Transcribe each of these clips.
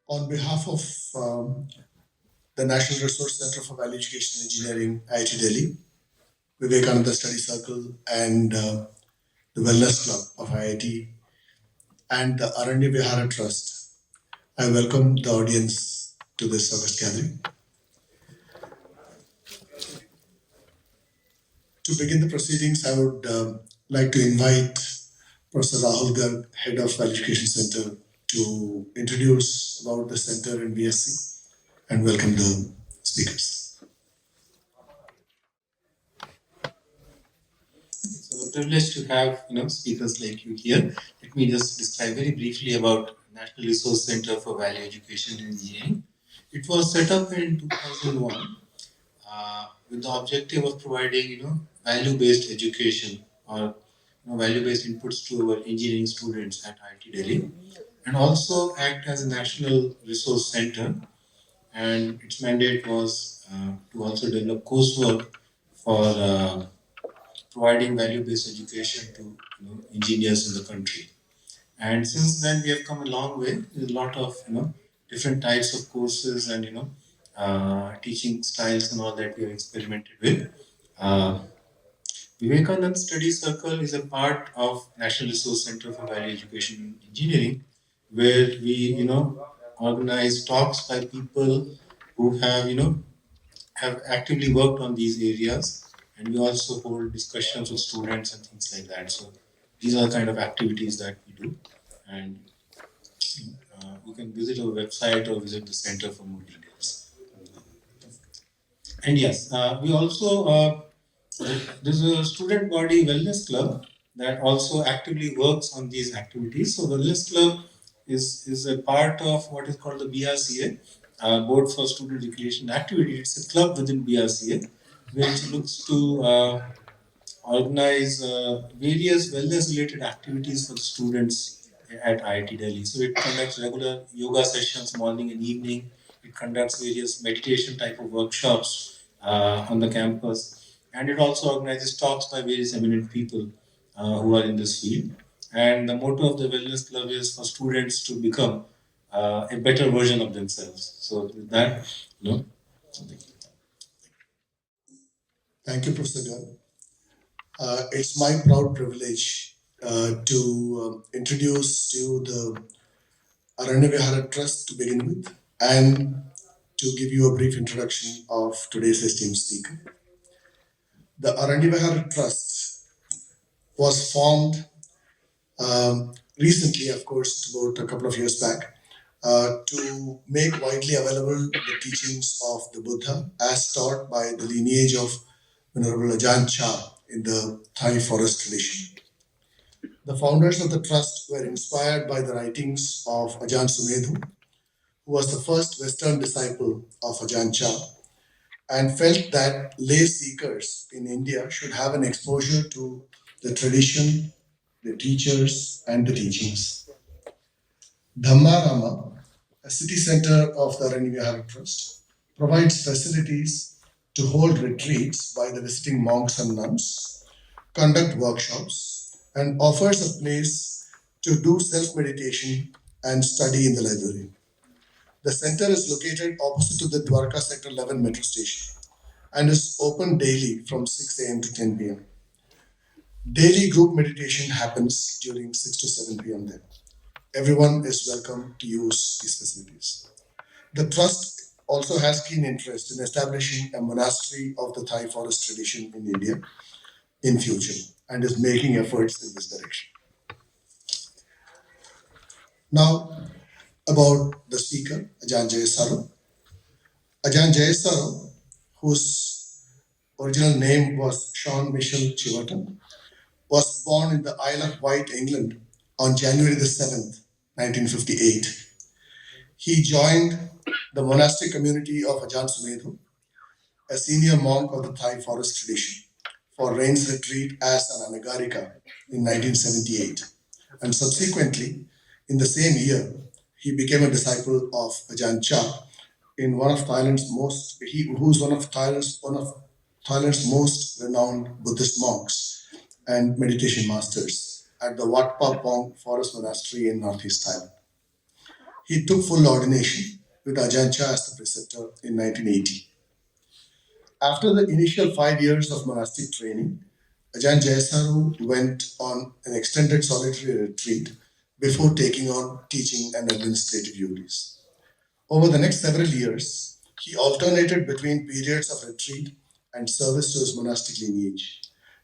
On behalf of the National Resource Center for Value Education and Engineering, IIT Delhi, Vivekananda Study Circle, and the Wellness Club of IIT, and the Aranya Vihara Trust, I welcome the audience to this August gathering. To begin the proceedings, I would like to invite Professor Rahul Garg, Head of Value Education Center, to introduce about the center and VSC, and welcome the speakers. So privileged to have speakers like you here. Let me just describe very briefly about National Resource Center for Value Education and Engineering. It was set up in 2001 with the objective of providing value-based education or value-based inputs to our engineering students at IIT Delhi, and also act as a national resource center. And its mandate was to also develop coursework for providing value-based education to engineers in the country. And since then, we have come a long way. There's a lot of different types of courses and teaching styles and all that we have experimented with. Vivekananda Study Circle is a part of National Resource Center for Value Education and Engineering, where we organize talks by people who have actively worked on these areas, and we also hold discussions with students and things like that. So these are the kind of activities that we do, and you can visit our website or visit the center for more details. And yes, we also there's a student body wellness club that also actively works on these activities. So wellness club is a part of what is called the BRCA, Board for Student Recreation Activity. It's a club within BRCA which looks to organize various wellness-related activities for students at IIT Delhi. So it conducts regular yoga sessions morning and evening. It conducts various meditation type of workshops on the campus. And it also organizes talks by various eminent people who are in this field. And the motto of the Wellness Club is for students to become a better version of themselves. So with that, Thank you, Professor Garg. It's my proud privilege to introduce you the Aranya Vihara Trust to begin with, and to give you a brief introduction of today's esteemed speaker. The Aranya Vihara Trust was formed recently, of course, about a couple of years back, to make widely available the teachings of the Buddha as taught by the lineage of Venerable Ajahn Chah in the Thai forest tradition. The founders of the trust were inspired by the writings of Ajahn Sumedho, who was the first Western disciple of Ajahn Chah, and felt that lay seekers in India should have an exposure to the tradition, the teachers, and the teachings. Dhamma, a city center of the Aranya Vihara Trust, provides facilities to hold retreats by the visiting monks and nuns, conduct workshops, and offers a place to do self-meditation and study in the library. The center is located opposite to the Dwarka Sector 11 metro station and is open daily from 6 a.m. to 10 p.m. Daily group meditation happens during 6 to 7 p.m. there. Everyone is welcome to use these facilities. The trust also has keen interest in establishing a monastery of the Thai forest tradition in India in future, and is making efforts in this direction. Now, about the speaker, Ajahn Jayasaro. Ajahn Jayasaro, whose original name was Sean Michel Chiverton, was born in the Isle of Wight, England on January the 7th, 1958. He joined the monastic community of Ajahn Sumedho, a senior monk of the Thai forest tradition, for rains retreat as an anagarika in 1978. And subsequently, in the same year, he became a disciple of Ajahn Chah, in one of Thailand's most renowned Buddhist monks and meditation masters at the Wat Pa Pong Forest Monastery in northeast Thailand. He took full ordination with Ajahn Chah as the preceptor in 1980. After the initial 5 years of monastic training, Ajahn Jayasaro went on an extended solitary retreat before taking on teaching and administrative duties. Over the next several years, he alternated between periods of retreat and service to his monastic lineage.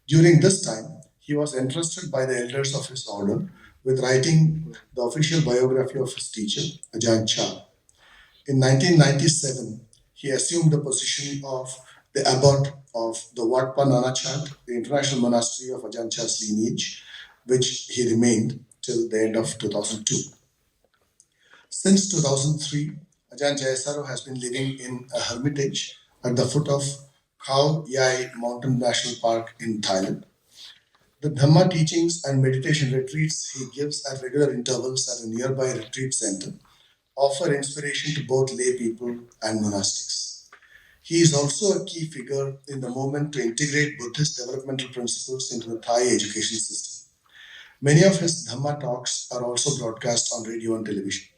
During this time, he was entrusted by the elders of his order with writing the official biography of his teacher, Ajahn Chah. In 1997, he assumed the position of the abbot of the Wat Pa Nanachat, the international monastery of Ajahn Chah's lineage, which he remained till the end of 2002. Since 2003, Ajahn Jayasaro has been living in a hermitage at the foot of Khao Yai Mountain National Park in Thailand. The Dhamma teachings and meditation retreats he gives at regular intervals at a nearby retreat center offer inspiration to both lay people and monastics. He is also a key figure in the movement to integrate Buddhist developmental principles into the Thai education system. Many of his Dhamma talks are also broadcast on radio and television.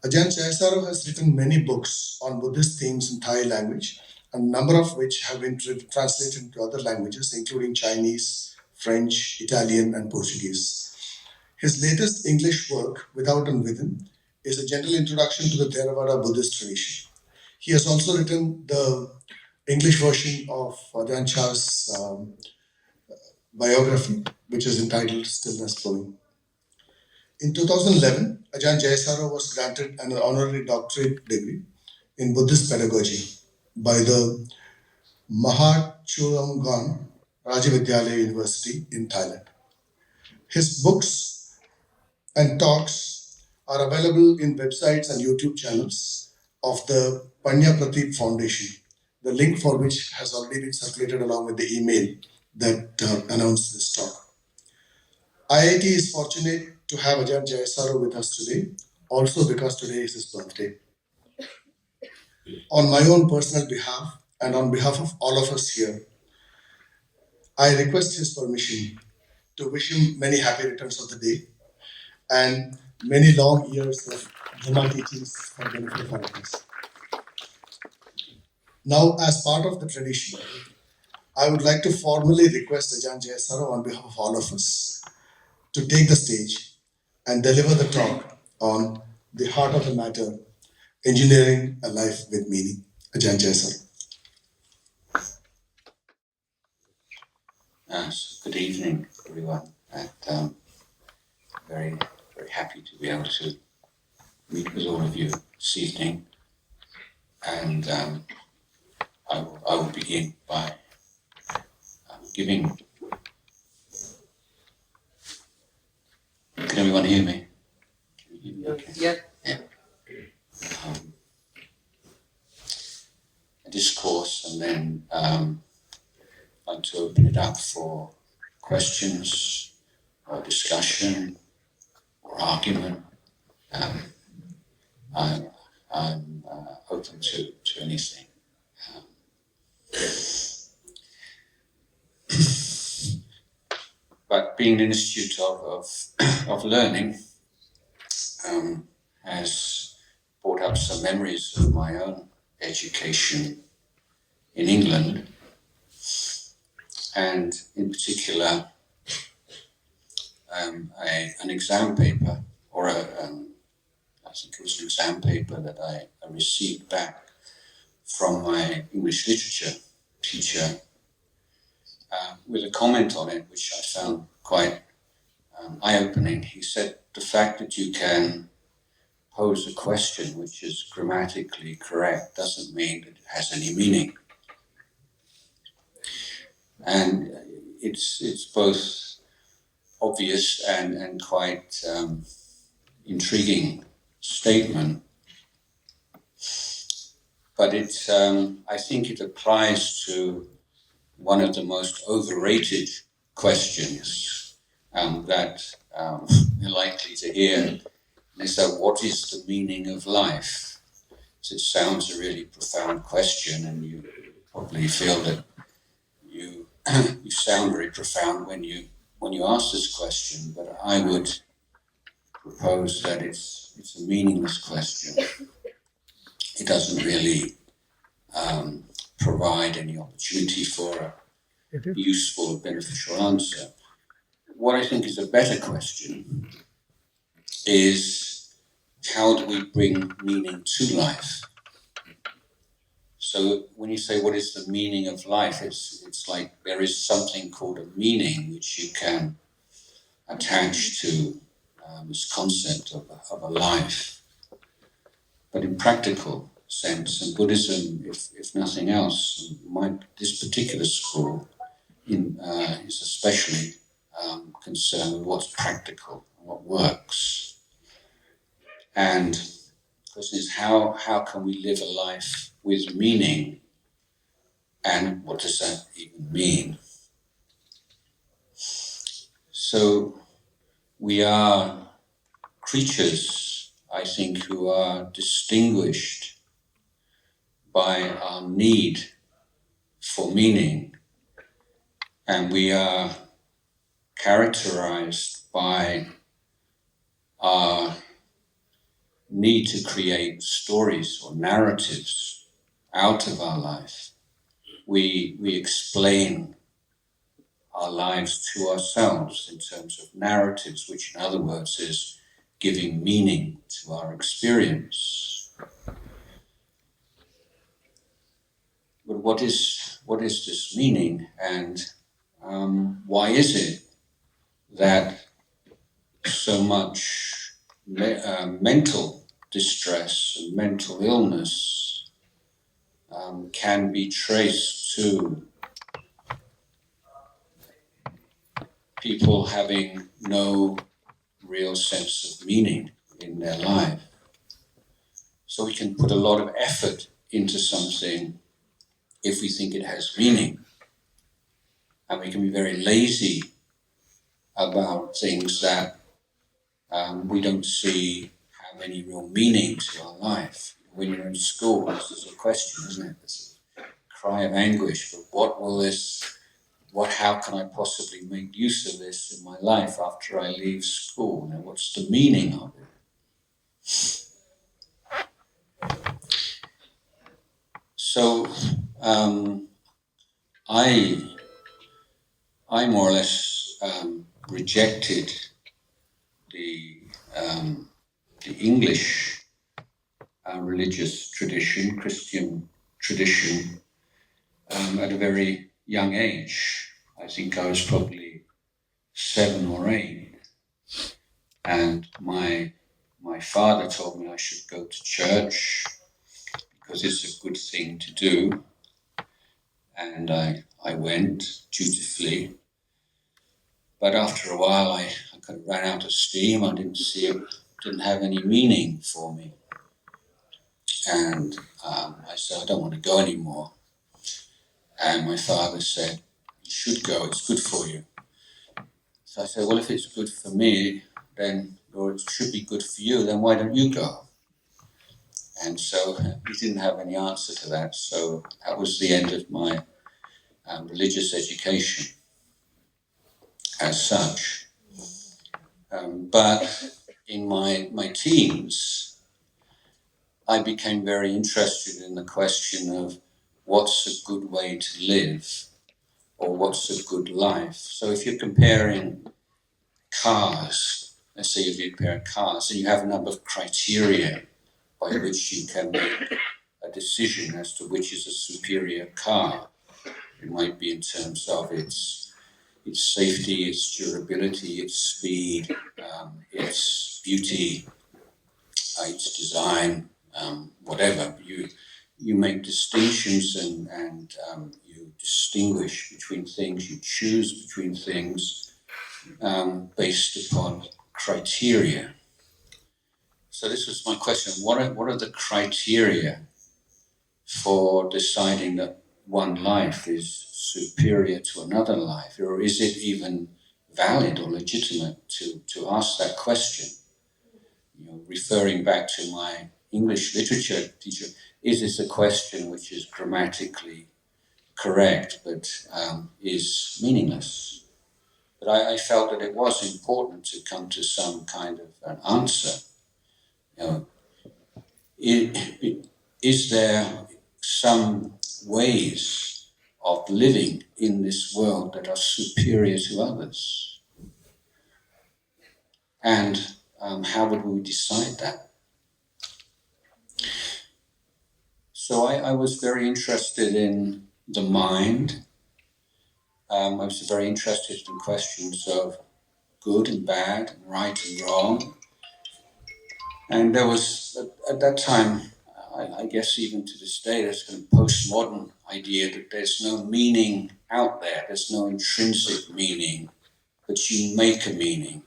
Ajahn Jayasaro has written many books on Buddhist themes in Thai language, a number of which have been translated into other languages, including Chinese, French, Italian, and Portuguese. His latest English work, Without and Within, is a general introduction to the Theravada Buddhist tradition. He has also written the English version of Ajahn Chah's biography, which is entitled Stillness Flowing. In 2011, Ajahn Jayasaro was granted an honorary doctorate degree in Buddhist pedagogy by the Mahachurangan Rajavidyalaya University in Thailand. His books and talks are available in websites and YouTube channels of the Panya Pradeep Foundation, the link for which has already been circulated along with the email that announced this talk. IIT is fortunate to have Ajahn Jayasaro with us today, also because today is his birthday. On my own personal behalf and on behalf of all of us here, I request his permission to wish him many happy returns of the day and many long years of Dhamma teachings for the benefit of all of us. Now, as part of the tradition, I would like to formally request Ajahn Jayasaro on behalf of all of us to take the stage and deliver the talk on the heart of the matter, engineering a life with meaning. Ajahn Jayasaro. Good evening, everyone. And very, very happy to be able to meet with all of you this evening. And I will begin by giving. Can everyone hear me? Can you hear me? Okay? Yeah. A discourse, and then I'd like to open it up for questions or discussion or argument. I'm open to anything. But being an institute of learning has brought up some memories of my own education in England, and in particular an exam paper, or I think it was an exam paper that I received back from my English literature teacher with a comment on it, which I found quite eye-opening. He said, the fact that you can pose a question which is grammatically correct doesn't mean that it has any meaning. And it's both obvious and quite intriguing statement. But I think it applies to one of the most overrated questions that you're likely to hear. They say, what is the meaning of life? So it sounds a really profound question, and you probably feel that you sound very profound when you ask this question. But I would propose that it's a meaningless question. It doesn't really provide any opportunity for a useful or beneficial answer. What I think is a better question is, how do we bring meaning to life? So when you say, what is the meaning of life? It's like there is something called a meaning which you can attach to this concept of a life. But in practical sense, and Buddhism, if nothing else, this particular school is especially concerned with what's practical, what works. And the question is, how can we live a life with meaning, and what does that even mean? So we are creatures, I think, who are distinguished by our need for meaning, and we are characterized by our need to create stories or narratives out of our life. We explain our lives to ourselves in terms of narratives, which in other words is giving meaning to our experience. But what is this meaning, and why is it that so much mental distress and mental illness can be traced to people having no real sense of meaning in their life? So we can put a lot of effort into something if we think it has meaning, and we can be very lazy about things that we don't see have any real meaning to our life. When you're in school, this is a question, isn't it? This cry of anguish, but how can I possibly make use of this in my life after I leave school? Now, what's the meaning of it? So, I more or less rejected the English religious tradition, Christian tradition, at a very young age. I think I was probably 7 or 8, and my father told me I should go to church because it's a good thing to do, and I went dutifully. But after a while, I kind of ran out of steam. I didn't see it, didn't have any meaning for me. And I said, I don't want to go anymore. And my father said, you should go, it's good for you. So I said, well, if it's good for me, then, or it should be good for you, then why don't you go? And so he didn't have any answer to that. So that was the end of my religious education as such. But in my teens, I became very interested in the question of what's a good way to live, or what's a good life. So if you're comparing cars, let's say you're comparing cars, and you have a number of criteria by which you can make a decision as to which is a superior car. It might be in terms of its safety, its durability, its speed, its beauty, its design, whatever. You make distinctions and you distinguish between things, you choose between things based upon criteria. So this was my question. What are the criteria for deciding that one life is superior to another life? Or is it even valid or legitimate to ask that question? Referring back to my English literature teacher, is this a question which is grammatically correct but is meaningless? But I felt that it was important to come to some kind of an answer. Is there some ways of living in this world that are superior to others? And how would we decide that? So I was very interested in the mind. I was very interested in questions of good and bad, and right and wrong. And there was, at that time, I guess even to this day, there's kind of postmodern idea that there's no meaning out there, there's no intrinsic meaning, but you make a meaning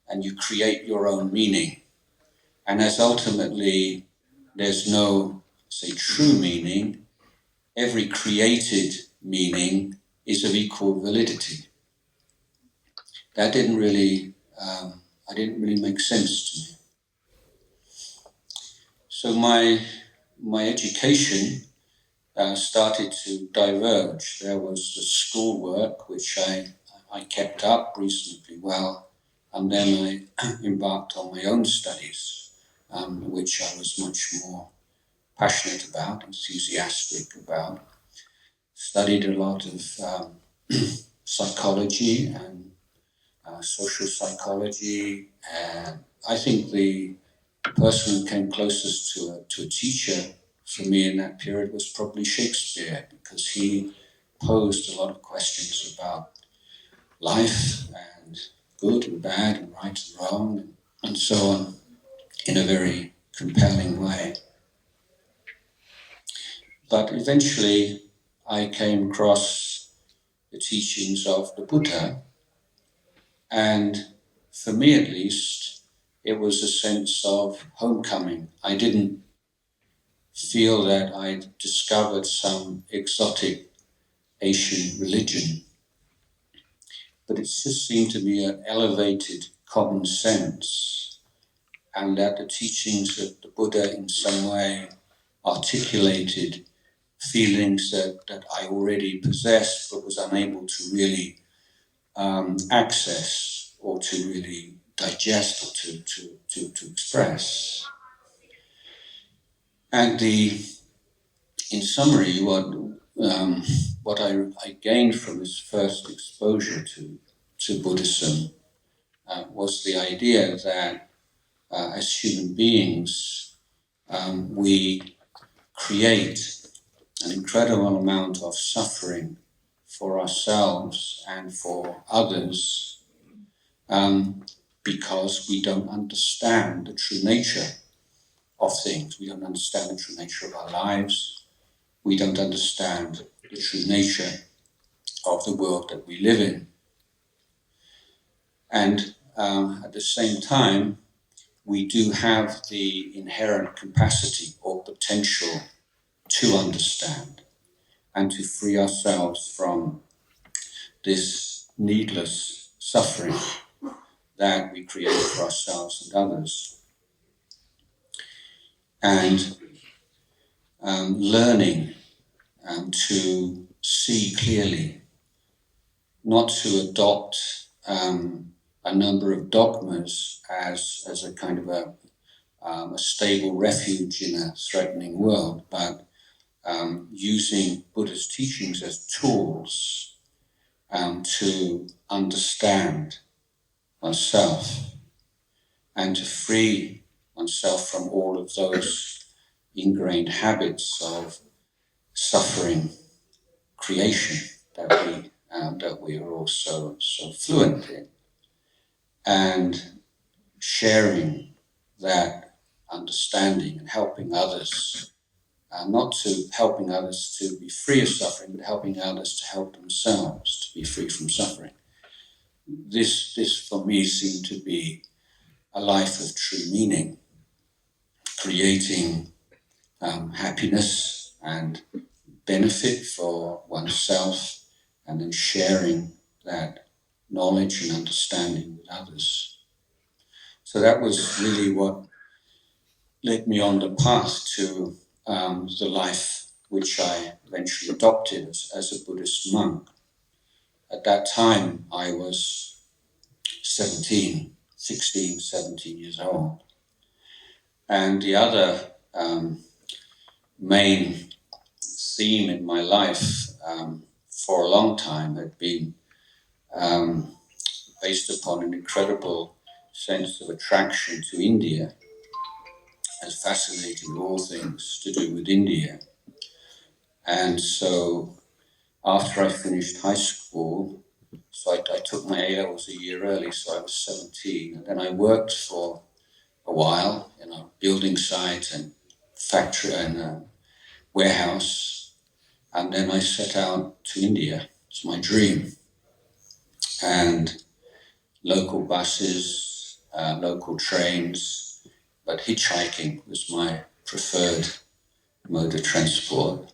and you create your own meaning. And as ultimately there's no, say, true meaning, every created meaning is of equal validity. That didn't really make sense to me. So my education started to diverge. There was the schoolwork, which I kept up reasonably well, and then I embarked on my own studies, which I was much more passionate about, enthusiastic about. Studied a lot of psychology and social psychology, and I think the person who came closest to a teacher for me in that period was probably Shakespeare, because he posed a lot of questions about life and good and bad and right and wrong and so on in a very compelling way. But eventually I came across the teachings of the Buddha, and for me at least, it was a sense of homecoming. I didn't feel that I'd discovered some exotic Asian religion, but it just seemed to be an elevated common sense, and that the teachings of the Buddha in some way articulated feelings that I already possessed but was unable to really access or to really digest or to express. And in summary, what I gained from this first exposure to Buddhism was the idea that as human beings, we create an incredible amount of suffering for ourselves and for others because we don't understand the true nature of things. We don't understand the true nature of our lives. We don't understand the true nature of the world that we live in. And at the same time, we do have the inherent capacity or potential to understand and to free ourselves from this needless suffering that we create for ourselves and others. And learning to see clearly, not to adopt a number of dogmas as a kind of a stable refuge in a threatening world, but using Buddha's teachings as tools to understand oneself and to free oneself from all of those ingrained habits of suffering creation that we are all so fluent in, and sharing that understanding and helping others, not to helping others to be free of suffering, but helping others to help themselves to be free from suffering. This for me seemed to be a life of true meaning, creating happiness and benefit for oneself, and then sharing that knowledge and understanding with others. So that was really what led me on the path to the life which I eventually adopted as a Buddhist monk. at that time I was 16, 17 years old. And the other main theme in my life for a long time had been based upon an incredible sense of attraction to India, as fascinating all things to do with India. And so after I finished high school, so I took my A-levels a year early, so I was 17, and then I worked for a while in a building site and factory and a warehouse, and then I set out to India. It's my dream. And local buses, local trains, but hitchhiking was my preferred mode of transport.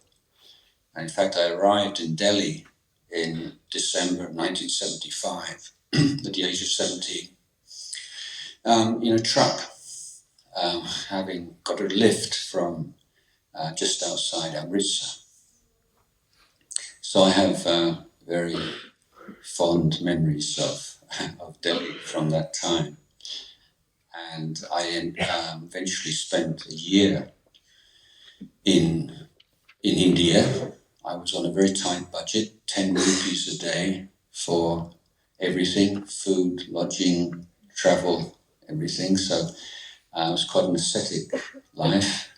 And in fact, I arrived in Delhi in December of 1975 at the age of 17 in a truck, having got a lift from just outside Amritsar. So I have very fond memories of Delhi from that time. And I eventually spent a year in India. I was on a very tight budget, 10 rupees a day for everything, food, lodging, travel, everything. So it was quite an ascetic life.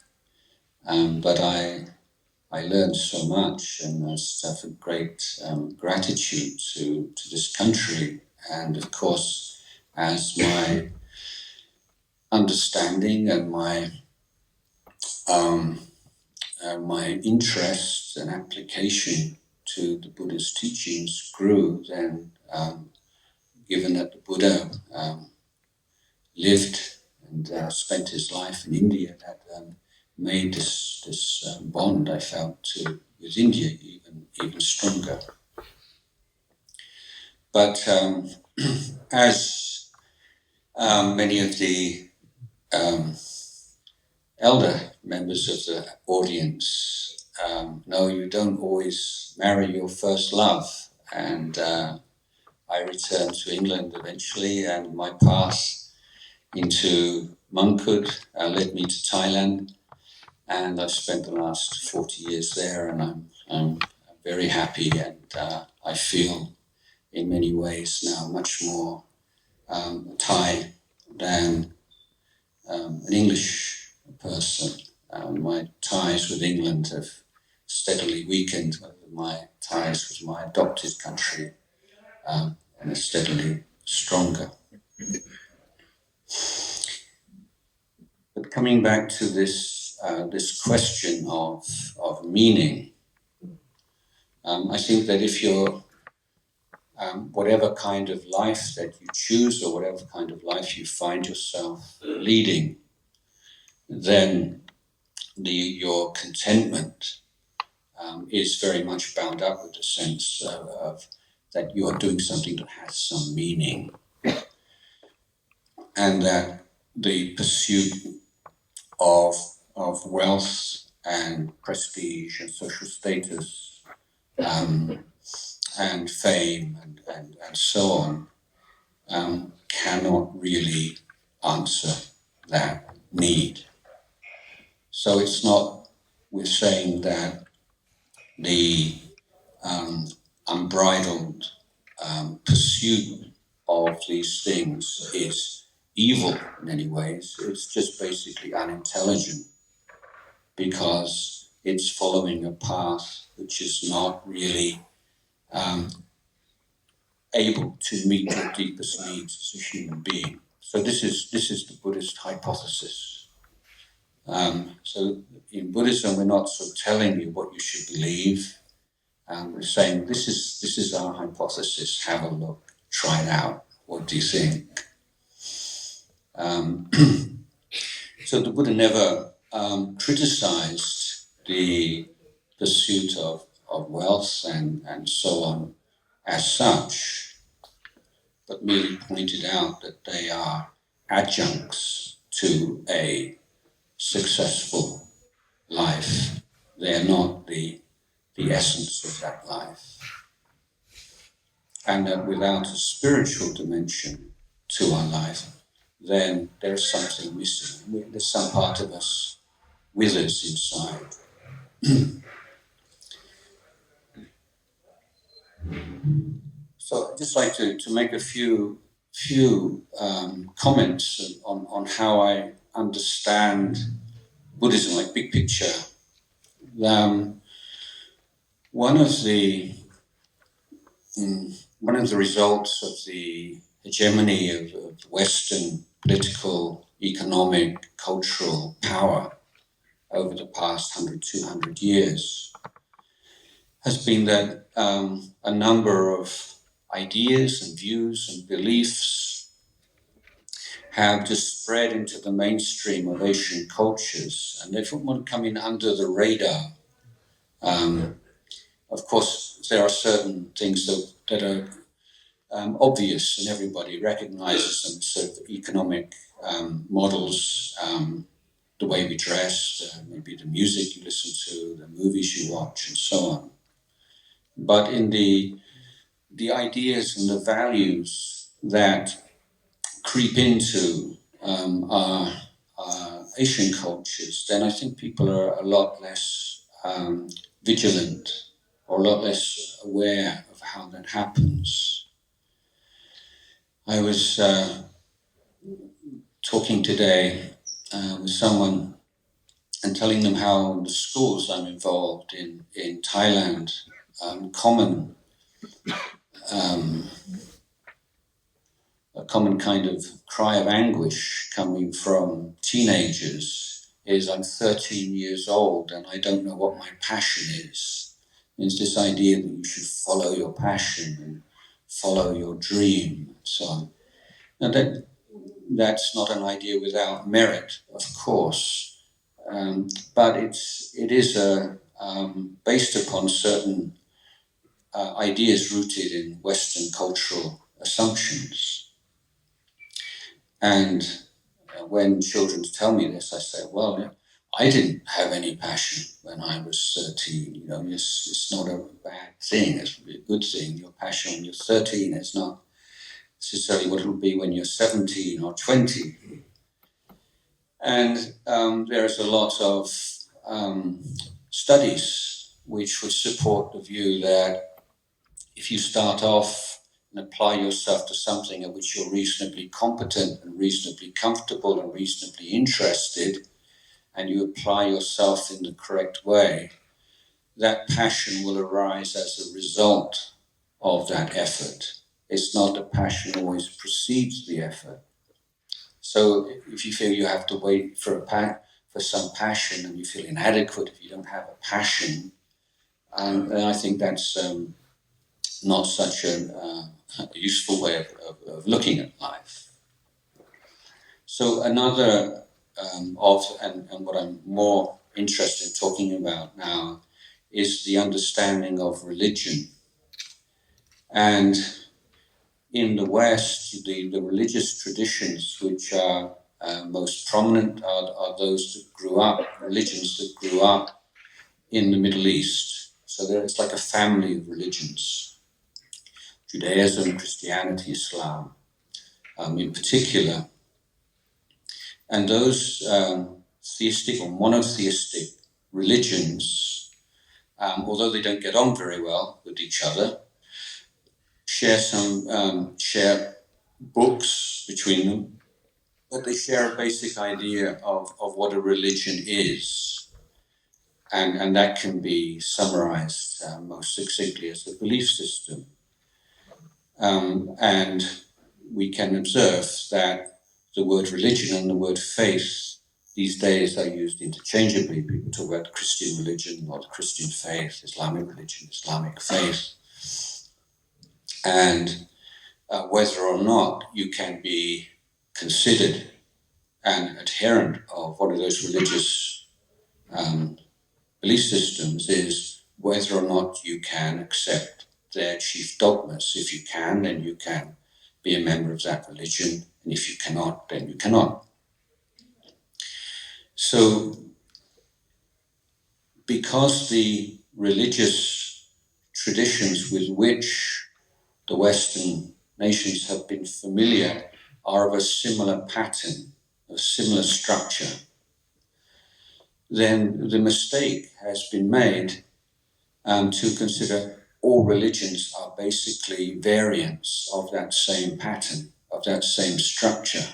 But I learned so much, and I have a great gratitude to this country. And of course, as my understanding and my interest and application to the Buddha's teachings grew, then given that the Buddha lived and spent his life in India, that made this bond I felt with India even stronger. But as many of the elder members of the audience know, you don't always marry your first love. And I returned to England eventually, and my path into monkhood led me to Thailand. And I've spent the last 40 years there, and I'm very happy, and I feel in many ways now much more Thai than an English person. My ties with England have steadily weakened. My ties with my adopted country and are steadily stronger. But coming back to this question of meaning, I think that if you're whatever kind of life that you choose or whatever kind of life you find yourself leading, then your contentment is very much bound up with the sense of that you are doing something that has some meaning, and that the pursuit of wealth and prestige and social status and fame and so on cannot really answer that need. So it's not, we're saying that the unbridled pursuit of these things is evil in any ways. It's just basically unintelligent, because it's following a path which is not really able to meet your deepest needs as a human being. So this is the Buddhist hypothesis. So in Buddhism, we're not sort of telling you what you should believe. We're saying this is our hypothesis. Have a look, try it out. What do you think? So the Buddha never criticized the pursuit of wealth and so on as such, but merely pointed out that they are adjuncts to a successful life. They are not the essence of that life. and that without a spiritual dimension to our life, then there's something missing. There's some part of us with us inside. So I'd just like to make a few comments on how I understand Buddhism, like big picture. One of the results of the hegemony of Western political, economic, cultural power over the past 100, 200 years has been that a number of ideas and views and beliefs have just spread into the mainstream of Asian cultures, and they've come in under the radar. Of course, there are certain things that are obvious and everybody recognizes them, sort of economic models, the way we dress, maybe the music you listen to, the movies you watch, and so on. But in the ideas and the values that creep into our Asian cultures, then I think people are a lot less vigilant or a lot less aware of how that happens. I was talking today with someone and telling them how in the schools I'm involved in Thailand, a common kind of cry of anguish coming from teenagers is, I'm 13 years old and I don't know what my passion is. It's this idea that you should follow your passion and follow your dream and so on. Now that's not an idea without merit, of course, but it is based upon certain ideas rooted in Western cultural assumptions. And when children tell me this, I say, well, I didn't have any passion when I was 13. It's not a bad thing. It's a good thing. Your passion when you're 13 is not necessarily what it'll be when you're 17 or 20. And there is a lot of studies which would support the view that if you start off and apply yourself to something at which you're reasonably competent and reasonably comfortable and reasonably interested, and you apply yourself in the correct way, that passion will arise as a result of that effort. It's not that passion always precedes the effort. So if you feel you have to wait for some passion and you feel inadequate if you don't have a passion, then I think that's not such a useful way of looking at life. So another and what I'm more interested in talking about now is the understanding of religion. And in the West, the religious traditions which are most prominent are those that grew up, religions that grew up in the Middle East. So it's like a family of religions. Judaism, Christianity, Islam, in particular. And those theistic or monotheistic religions, although they don't get on very well with each other, share books between them, but they share a basic idea of what a religion is. And that can be summarized most succinctly as a belief system. And we can observe that the word religion and the word faith these days are used interchangeably. People talk about Christian religion or the Christian faith, Islamic religion, Islamic faith. And whether or not you can be considered an adherent of one of those religious belief systems is whether or not you can accept their chief dogmas. If you can, then you can be a member of that religion, and if you cannot, then you cannot. So, because the religious traditions with which the Western nations have been familiar are of a similar pattern, a similar structure, then the mistake has been made to consider all religions are basically variants of that same pattern, of that same structure.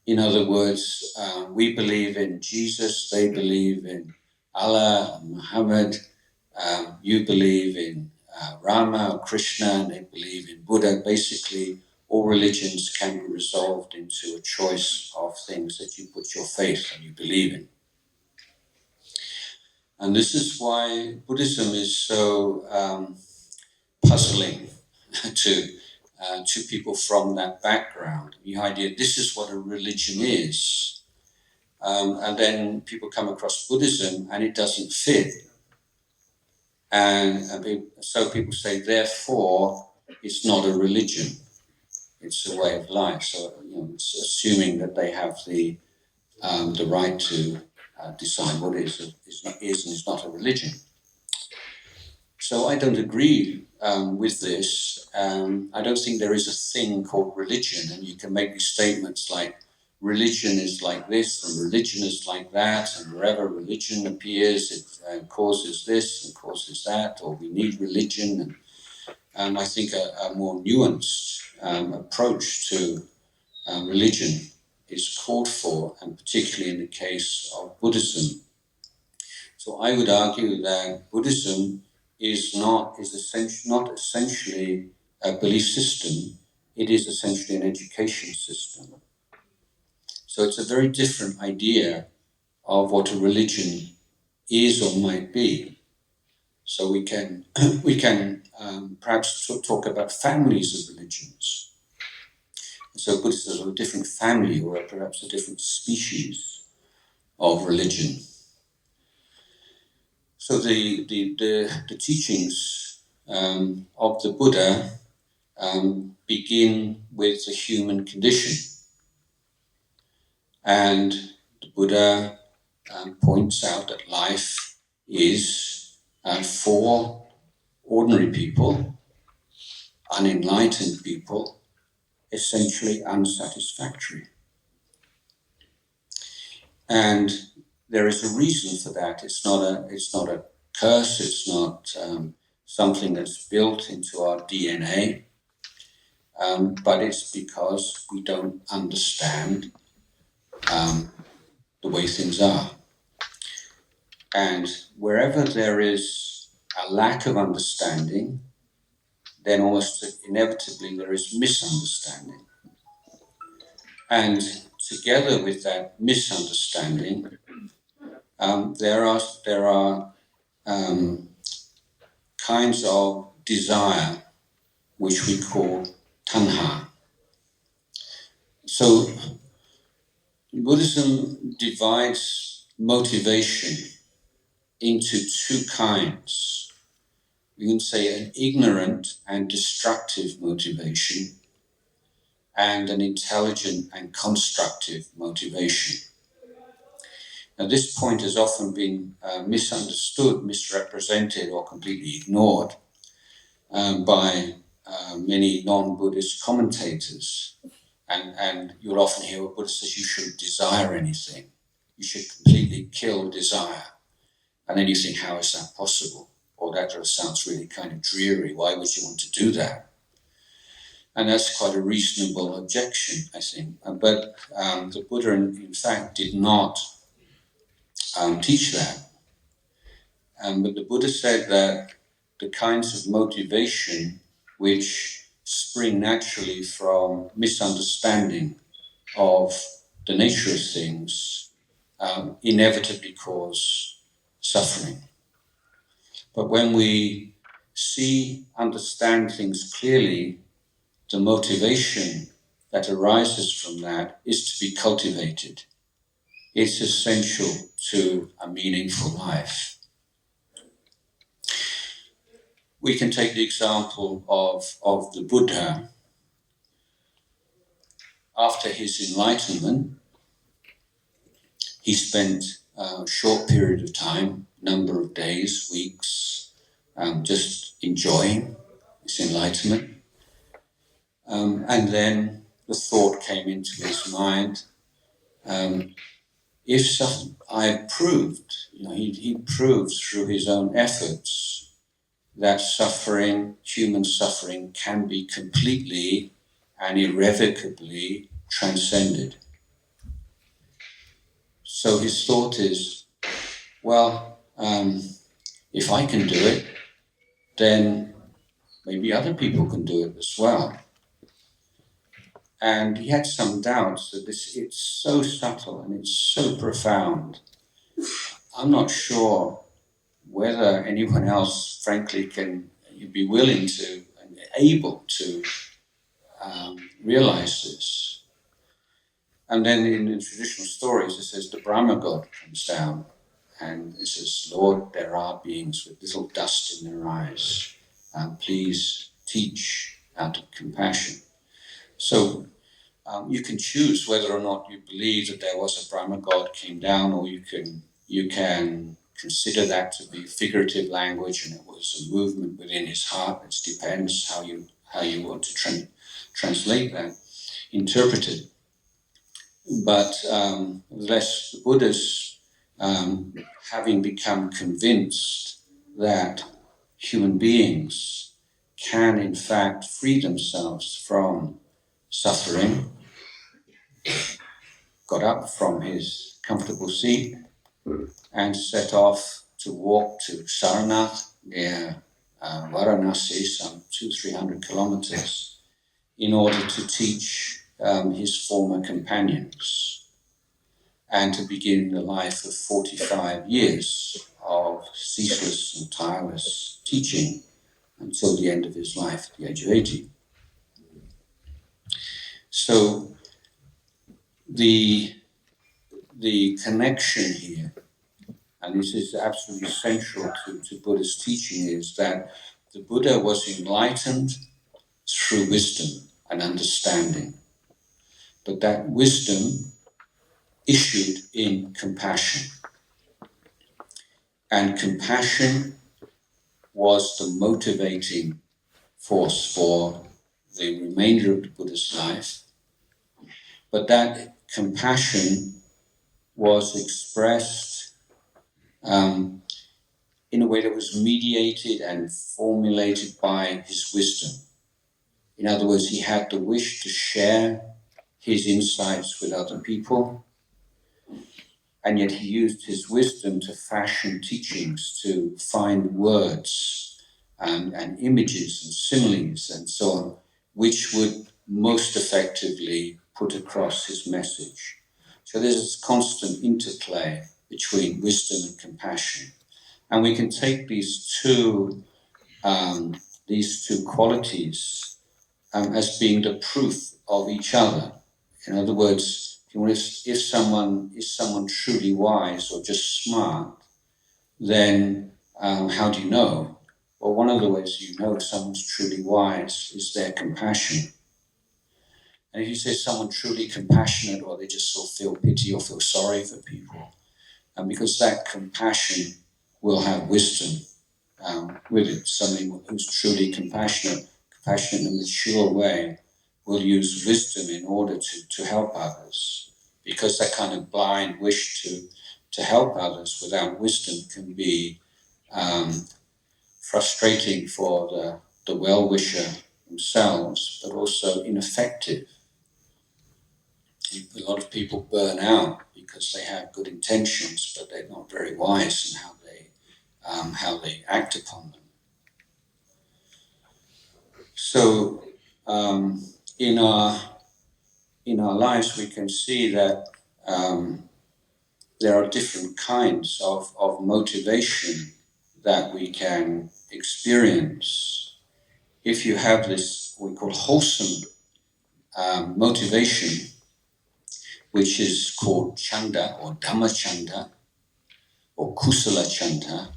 In other words, we believe in Jesus, they believe in Allah, Muhammad, you believe in Rama or Krishna, and they believe in Buddha. Basically, all religions can be resolved into a choice of things that you put your faith and you believe in. And this is why Buddhism is so puzzling to people from that background. The idea, this is what a religion is. And then people come across Buddhism and it doesn't fit. So people say, therefore, it's not a religion. It's a way of life. So it's assuming that they have the right to decide what is and is not a religion. So I don't agree with this. I don't think there is a thing called religion, and you can make these statements like religion is like this and religion is like that, and wherever religion appears, it causes this and causes that, or we need religion. And I think a more nuanced approach to religion is called for, and particularly in the case of Buddhism. So I would argue that Buddhism is not essentially a belief system, it is essentially an education system. So it's a very different idea of what a religion is or might be. So we can perhaps talk about families of religions. So Buddhism is a different family, or perhaps a different species of religion. So the teachings of the Buddha begin with the human condition. And the Buddha points out that life is for ordinary people, unenlightened people, essentially unsatisfactory. And there is a reason for that. It's not a curse. It's not something that's built into our DNA. But it's because we don't understand the way things are. And wherever there is a lack of understanding, then almost inevitably there is misunderstanding. And together with that misunderstanding, there are kinds of desire which we call tanha. So Buddhism divides motivation into two kinds. We can say an ignorant and destructive motivation, and an intelligent and constructive motivation. Now, this point has often been misunderstood, misrepresented, or completely ignored by many non-Buddhist commentators. And you'll often hear a Buddhist says you shouldn't desire anything. You should completely kill desire. And then you think, how is that possible? Or that just sounds really kind of dreary. Why would you want to do that? And that's quite a reasonable objection, I think. But the Buddha, in fact, did not teach that. But the Buddha said that the kinds of motivation which spring naturally from misunderstanding of the nature of things inevitably cause suffering. But when we understand things clearly, the motivation that arises from that is to be cultivated. It's essential to a meaningful life. We can take the example of the Buddha. After his enlightenment, he spent a short period of time, number of days, weeks, just enjoying this enlightenment. And then the thought came into his mind, I proved, he proved through his own efforts that suffering, human suffering, can be completely and irrevocably transcended. So his thought is, well, if I can do it, then maybe other people can do it as well. And he had some doubts that it's so subtle and it's so profound. I'm not sure whether anyone else, frankly, can be willing to and able to realize this. And then in the traditional stories, it says the Brahma God comes down and it says, Lord, there are beings with little dust in their eyes. Please teach out of compassion. So you can choose whether or not you believe that there was a Brahma God came down, or you can consider that to be figurative language and it was a movement within his heart. It depends how you want to translate that, interpret it. But nevertheless, the Buddhas, having become convinced that human beings can in fact free themselves from suffering, got up from his comfortable seat and set off to walk to Sarnath near Varanasi, some 200-300 kilometers, in order to teach his former companions and to begin the life of 45 years of ceaseless and tireless teaching until the end of his life at the age of 80. So the connection here, and this is absolutely central to Buddhist teaching, is that the Buddha was enlightened through wisdom and understanding, but that wisdom issued in compassion. And compassion was the motivating force for the remainder of the Buddha's life. But that compassion was expressed in a way that was mediated and formulated by his wisdom. In other words, he had the wish to share his insights with other people, and yet he used his wisdom to fashion teachings, to find words and images and similes and so on, which would most effectively put across his message. So there's this constant interplay between wisdom and compassion. And we can take these two qualities as being the proof of each other. In other words, if someone is truly wise or just smart, then how do you know? Well, one of the ways you know someone's truly wise is their compassion. And if you say someone truly compassionate, or they just sort of feel pity or feel sorry for people, and because that compassion will have wisdom with it. Somebody who's truly compassionate in a mature way will use wisdom in order to help others, because that kind of blind wish to help others without wisdom can be frustrating for the well-wisher themselves, but also ineffective. A lot of people burn out because they have good intentions, but they're not very wise in how they act upon them. So in our lives, we can see that there are different kinds of motivation that we can experience. If you have this, what we call wholesome motivation, which is called chanda or Dhamma chanda or kusala chanda,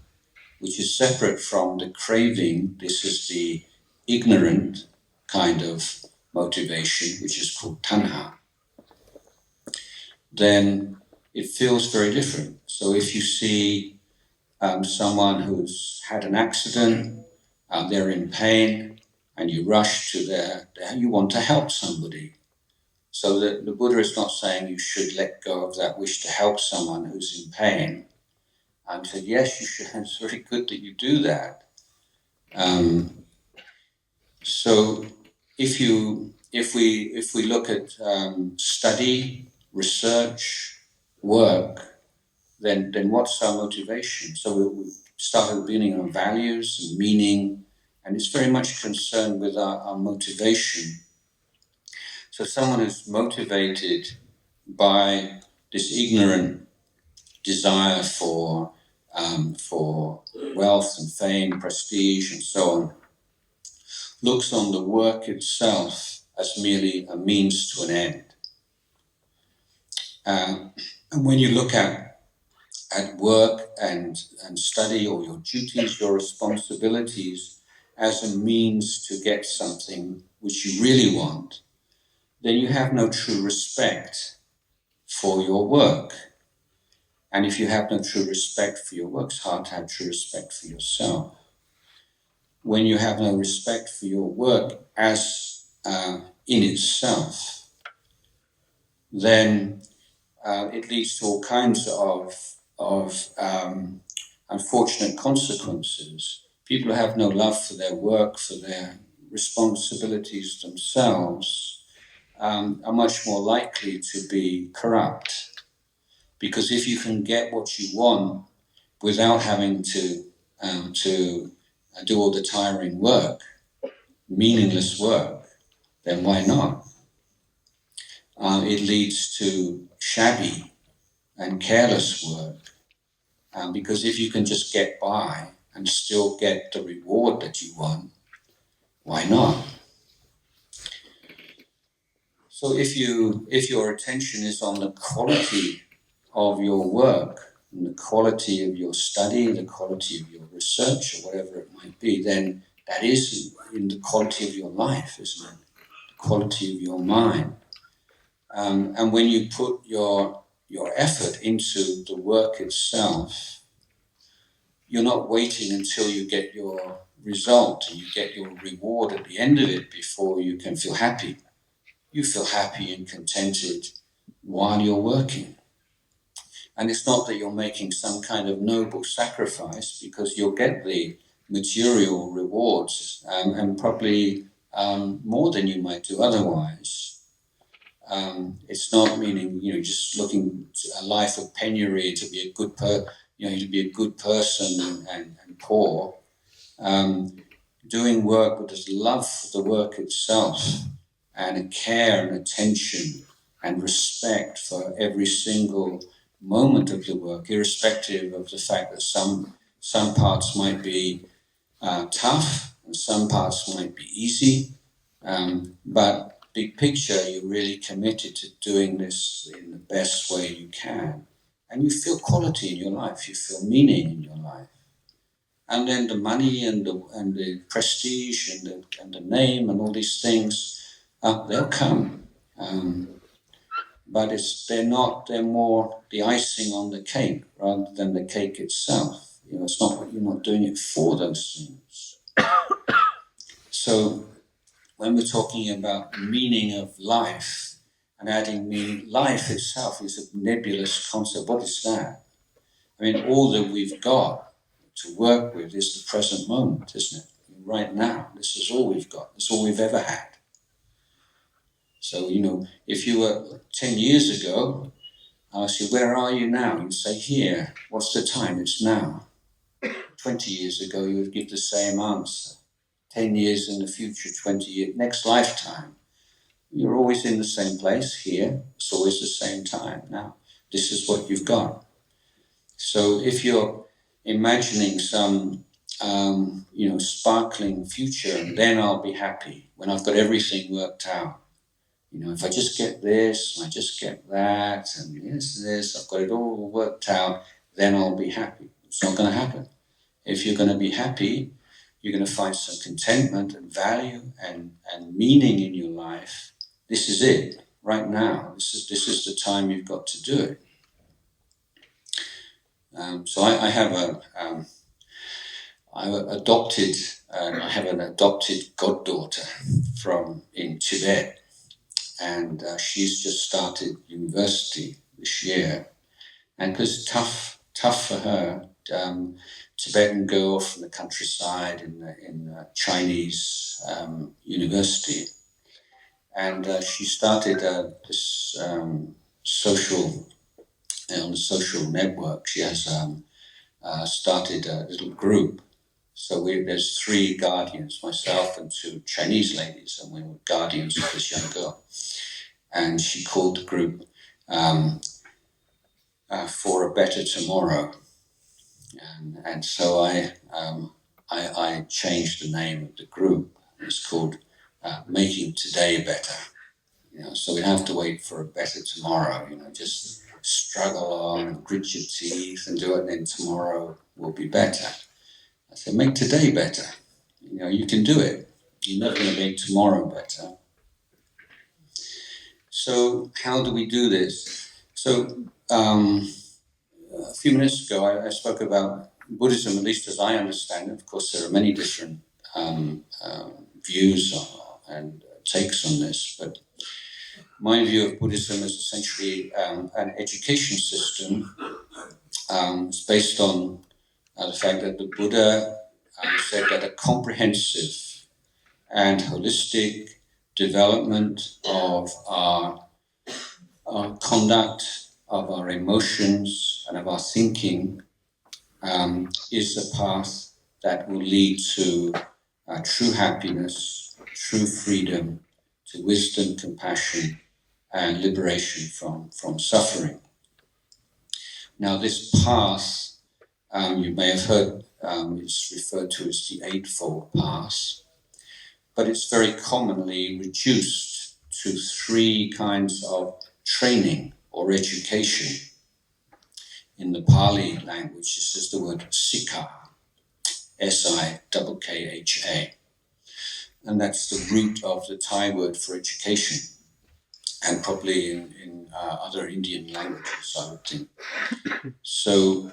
which is separate from the craving. This is the ignorant kind of motivation, which is called tanha. Then it feels very different. So if you see someone who's had an accident, they're in pain, and you rush to there, you want to help somebody. So the Buddha is not saying you should let go of that wish to help someone who's in pain. And said, yes, you should. It's very good that you do that. So if we look at study, research, work, then what's our motivation? So we start at the beginning on values and meaning, and it's very much concerned with our motivation. So someone who's motivated by this ignorant desire for wealth and fame, prestige, and so on, looks on the work itself as merely a means to an end. And when you look at work and study, or your duties, your responsibilities, as a means to get something which you really want, then you have no true respect for your work. And if you have no true respect for your work, it's hard to have true respect for yourself. When you have no respect for your work as in itself, then it leads to all kinds of unfortunate consequences. People who have no love for their work, for their responsibilities themselves, are much more likely to be corrupt. Because if you can get what you want without having to do all the tiring work, meaningless work, then why not? It leads to shabby and careless work. Because if you can just get by and still get the reward that you want, why not? So if your attention is on the quality of your work, and the quality of your study, the quality of your research, or whatever it might be, then that is in the quality of your life, isn't it? The quality of your mind. And when you put your effort into the work itself, you're not waiting until you get your result and you get your reward at the end of it before you can feel happy. You feel happy and contented while you're working. And it's not that you're making some kind of noble sacrifice, because you'll get the material rewards and probably more than you might do otherwise. It's not meaning, just looking to a life of penury to be a good to be a good person and poor. Doing work with this love for the work itself, and a care and attention and respect for every single moment of the work, irrespective of the fact that some parts might be tough and some parts might be easy, but big picture, you're really committed to doing this in the best way you can, and you feel quality in your life, you feel meaning in your life. And then the money and the prestige and the name and all these things, they'll come. But they're more the icing on the cake rather than the cake itself. It's not, you're not doing it for those things. So when we're talking about the meaning of life and adding meaning, life itself is a nebulous concept. What is that? I mean, all that we've got to work with is the present moment, isn't it? Right now, this is all we've got. This is all we've ever had. So, if you were 10 years ago, I ask you, where are you now? You'd say, here. What's the time? It's now. 20 years ago, you would give the same answer. 10 years in the future, 20 years, next lifetime. You're always in the same place, here. It's always the same time. Now, this is what you've got. So if you're imagining some, sparkling future, and then I'll be happy when I've got everything worked out. If I just get this, and I just get that, and this, I've got it all worked out, then I'll be happy. It's not going to happen. If you're going to be happy, you're going to find some contentment and value and meaning in your life. This is it, right now. This is the time you've got to do it. So I have I have an adopted goddaughter in Tibet, and she's just started university this year, and because tough for her, Tibetan girl from the countryside in Chinese university, and she started this social on the social network. She has started a little group. So there's 3 guardians, myself and 2 Chinese ladies, and we were guardians of this young girl. And she called the group For a Better Tomorrow. And so I changed the name of the group. It's called Making Today Better. So we don't have to wait for a better tomorrow. Just struggle on and grit your teeth and do it, and then tomorrow will be better. I said, make today better. You can do it. You're not going to make tomorrow better. So how do we do this? So a few minutes ago, I spoke about Buddhism, at least as I understand it. Of course, there are many different views and takes on this, but my view of Buddhism is essentially an education system. It's based on the fact that the Buddha said that a comprehensive and holistic development of our conduct, of our emotions, and of our thinking is a path that will lead to true happiness, true freedom, to wisdom, compassion, and liberation from suffering. Now, this path, you may have heard, is referred to as the Eightfold Pass, but it's very commonly reduced to 3 kinds of training or education. In the Pali language, this is the word Sikha, S-I-K-K-H-A, and that's the root of the Thai word for education, and probably in other Indian languages, I would think. So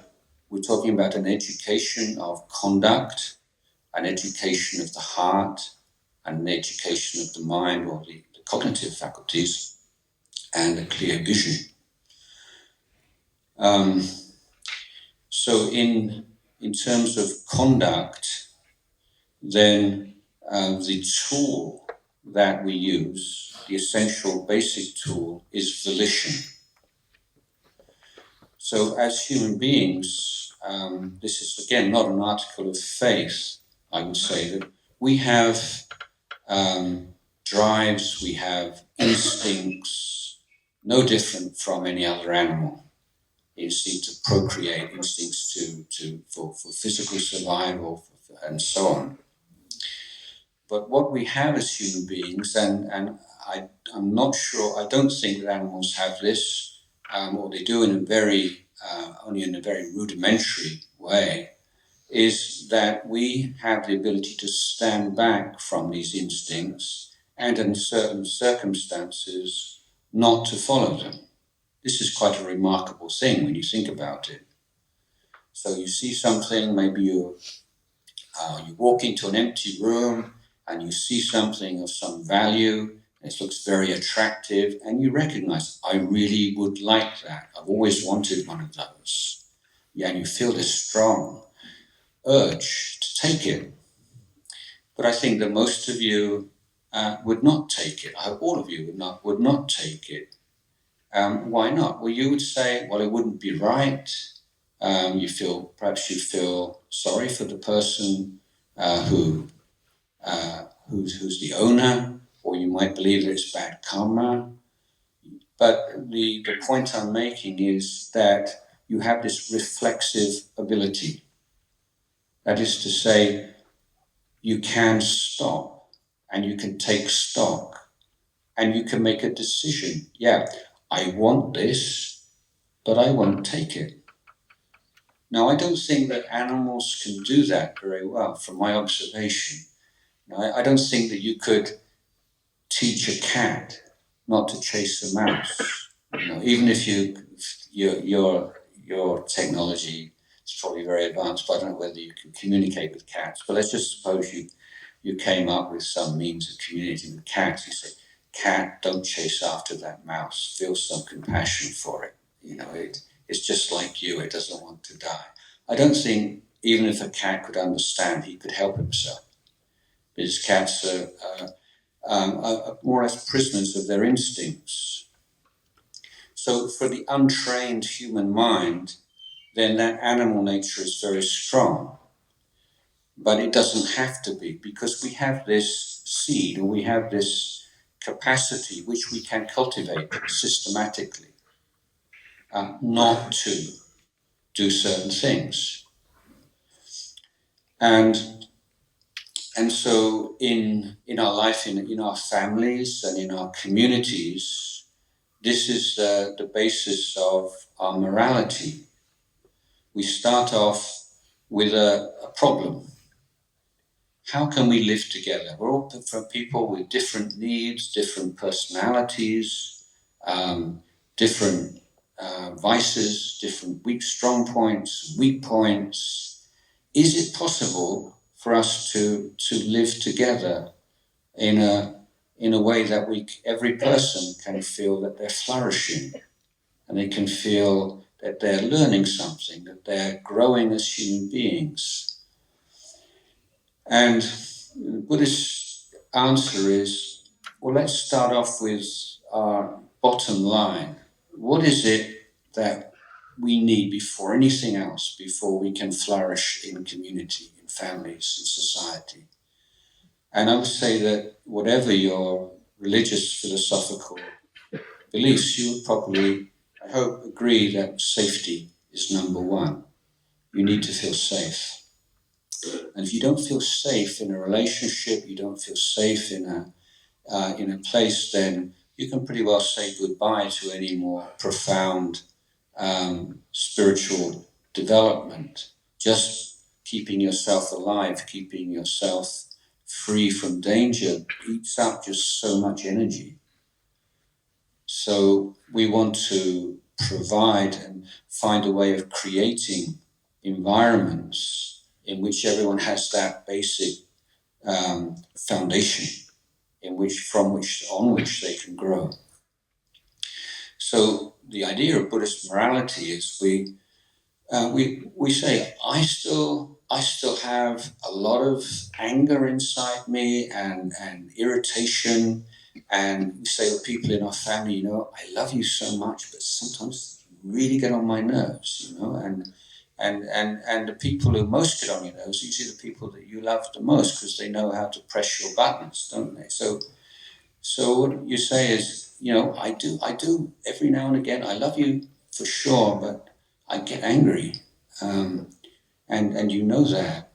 we're talking about an education of conduct, an education of the heart, and an education of the mind or the cognitive faculties, and a clear vision. So in terms of conduct, then the tool that we use, the essential basic tool, is volition. So as human beings, this is again not an article of faith, I would say, that we have drives, we have instincts, no different from any other animal. Instinct to procreate, instincts for physical survival, and so on. But what we have as human beings, and I'm not sure, I don't think that animals have this, or they do in a very, only in a very rudimentary way, is that we have the ability to stand back from these instincts and in certain circumstances not to follow them. This is quite a remarkable thing when you think about it. So you see something, maybe you walk into an empty room and you see something of some value, it looks very attractive, and you recognize, I really would like that. I've always wanted one of those. Yeah, and you feel this strong urge to take it. But I think that most of you would not take it. I hope all of you would not take it. Why not? Well, you would say, well, it wouldn't be right. Perhaps you feel sorry for the person who's the owner, or you might believe that it's bad karma. But the point I'm making is that you have this reflexive ability. That is to say, you can stop and you can take stock and you can make a decision. Yeah, I want this, but I won't take it. Now, I don't think that animals can do that very well, from my observation. I don't think that you could teach a cat not to chase a mouse. Even if your technology it's probably very advanced, but I don't know whether you can communicate with cats. But let's just suppose you came up with some means of communicating with cats. You say, cat, don't chase after that mouse. Feel some compassion for it. It's just like you. It doesn't want to die. I don't think even if a cat could understand, he could help himself. Because cats are more or less prisoners of their instincts. So for the untrained human mind, then that animal nature is very strong. But it doesn't have to be, because we have this seed, or we have this capacity which we can cultivate systematically, not to do certain things. And so in our life, in our families and in our communities, this is the basis of our morality. We start off with a problem. How can we live together? We're all different people with different needs, different personalities, different vices, different strong points, weak points. Is it possible for us to live together in a way that every person can feel that they're flourishing, and they can feel that they're learning something, that they're growing as human beings? And the Buddhist answer is, well, let's start off with our bottom line. What is it that we need before anything else, before we can flourish in community, in families, in society? And I would say that whatever your religious, philosophical beliefs, you would probably, I hope, agree that safety is number one. You need to feel safe. And if you don't feel safe in a relationship, you don't feel safe in a place, then you can pretty well say goodbye to any more profound spiritual development. Just keeping yourself alive, keeping yourself free from danger eats up just so much energy. So we want to provide and find a way of creating environments in which everyone has that basic foundation, on which they can grow. So the idea of Buddhist morality is we say, I still have a lot of anger inside me and irritation, and we say to people in our family, I love you so much, but sometimes you really get on my nerves, and the people who most get on your nerves are usually the people that you love the most, because they know how to press your buttons, don't they? So what you say is, I do every now and again, I love you for sure, but I get angry, and you know that.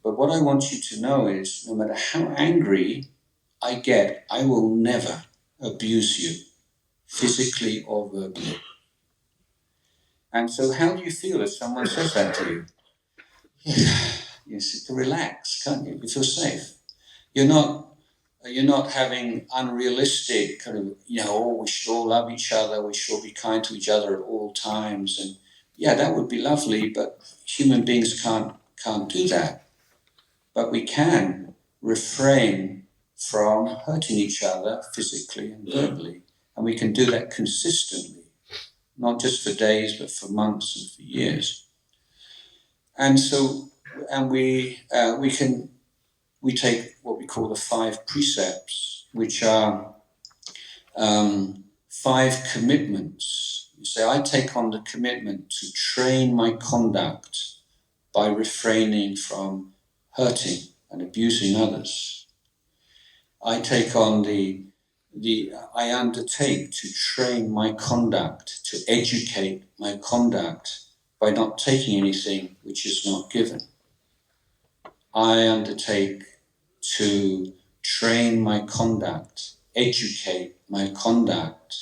But what I want you to know is, no matter how angry I get, I will never abuse you, physically or verbally. And so how do you feel if someone says that to you? You sit to relax, can't you? You feel safe. You're not having unrealistic kind of, we should all love each other, we should all be kind to each other at all times. And yeah, that would be lovely, but human beings can't do that. But we can refrain from hurting each other physically and verbally. And we can do that consistently, not just for days, but for months and for years. And so, we take what we call the Five Precepts, which are 5 commitments. You say, I take on the commitment to train my conduct by refraining from hurting and abusing others. I take on I undertake to train my conduct, to educate my conduct by not taking anything which is not given. I undertake to train my conduct, educate my conduct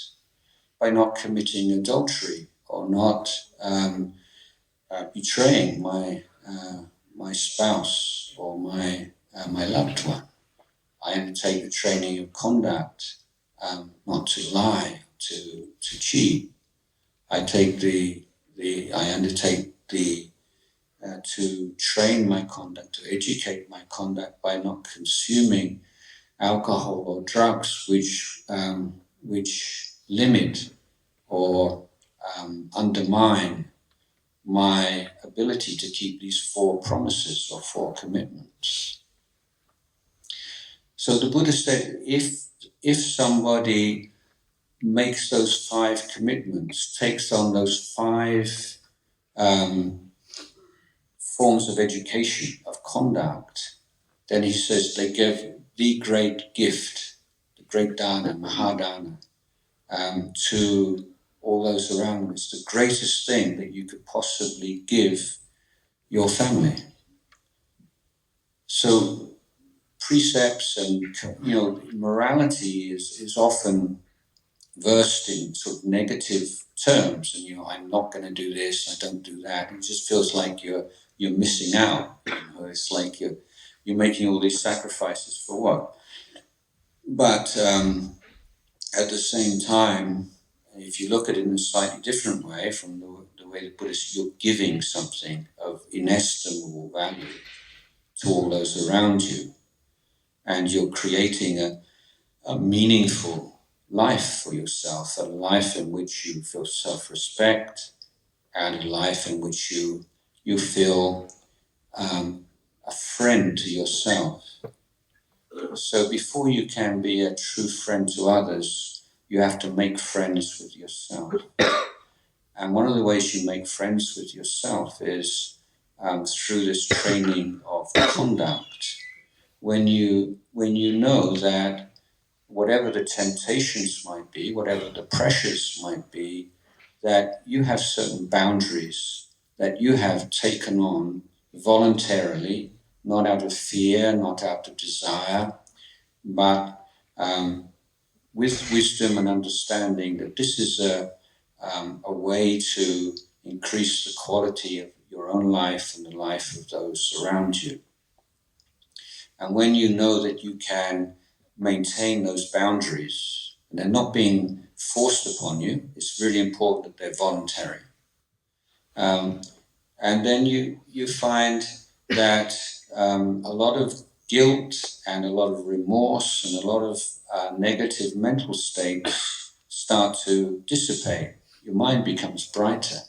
by not committing adultery or not betraying my spouse or my loved one. I undertake the training of conduct, not to lie, to cheat. I undertake the to train my conduct, to educate my conduct by not consuming alcohol or drugs which limit or undermine my ability to keep these 4 promises or 4 commitments. So the Buddha said, if somebody makes those 5 commitments, takes on those 5 forms of education, of conduct, then he says they give the great gift, the great dana, mahadana, to all those around them. It's the greatest thing that you could possibly give your family. So precepts and, morality is often versed in sort of negative terms, and I'm not going to do this, I don't do that. It just feels like you're missing out. It's like you're making all these sacrifices for what? But at the same time, if you look at it in a slightly different way, from the way the Buddhists, you're giving something of inestimable value to all those around you, and you're creating a meaningful life for yourself, a life in which you feel self-respect, and a life in which you feel a friend to yourself. So before you can be a true friend to others, you have to make friends with yourself. And one of the ways you make friends with yourself is through this training of conduct. When you know that whatever the temptations might be, whatever the pressures might be, that you have certain boundaries that you have taken on voluntarily, not out of fear, not out of desire, but with wisdom and understanding that this is a way to increase the quality of your own life and the life of those around you. And when you know that you can maintain those boundaries, and they're not being forced upon you, it's really important that they're voluntary. And then you find that a lot of guilt and a lot of remorse and a lot of negative mental states start to dissipate. Your mind becomes brighter.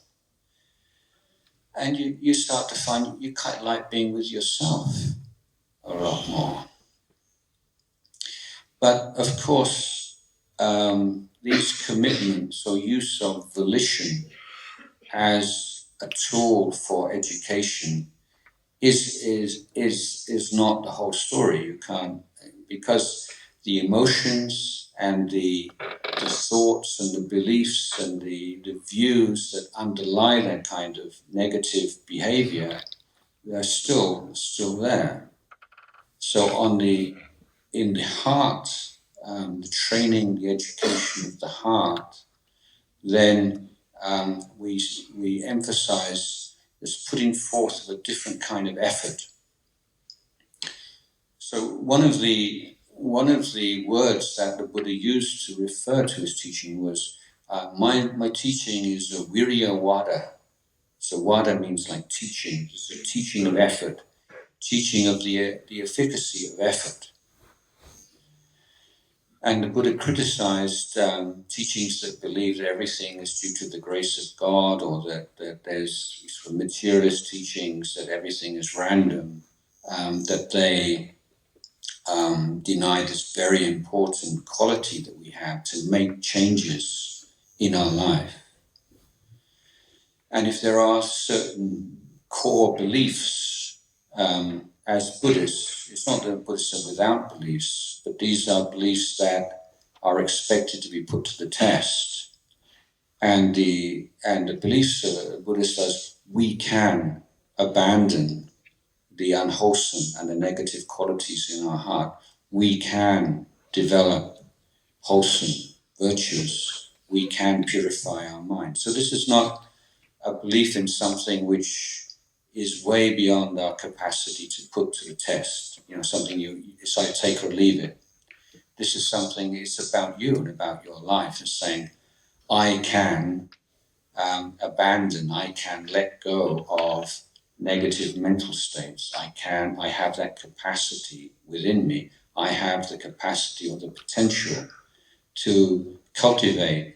And you start to find you quite like being with yourself a lot more. But of course, these commitments or use of volition as a tool for education is not the whole story. You can't, because the emotions and the thoughts and the beliefs and the views that underlie that kind of negative behavior, they're still there. So in the heart, the training, the education of the heart, then we emphasize this putting forth of a different kind of effort. So one of the words that the Buddha used to refer to his teaching was, my teaching is a virya vada. So vada means like teaching. It's a teaching of effort, teaching of the efficacy of effort. And the Buddha criticized teachings that believe that everything is due to the grace of God, or that there's sort of materialist teachings that everything is random, that they deny this very important quality that we have to make changes in our life. And if there are certain core beliefs, as Buddhists, it's not that Buddhists are without beliefs, but these are beliefs that are expected to be put to the test. And the beliefs of Buddhists as we can abandon the unwholesome and the negative qualities in our heart. We can develop wholesome virtues. We can purify our mind. So this is not a belief in something which is way beyond our capacity to put to the test. Something you decide to take or leave it. This is something, it's about you and about your life. It's saying, I can abandon, I can let go of negative mental states. I have that capacity within me. I have the capacity or the potential to cultivate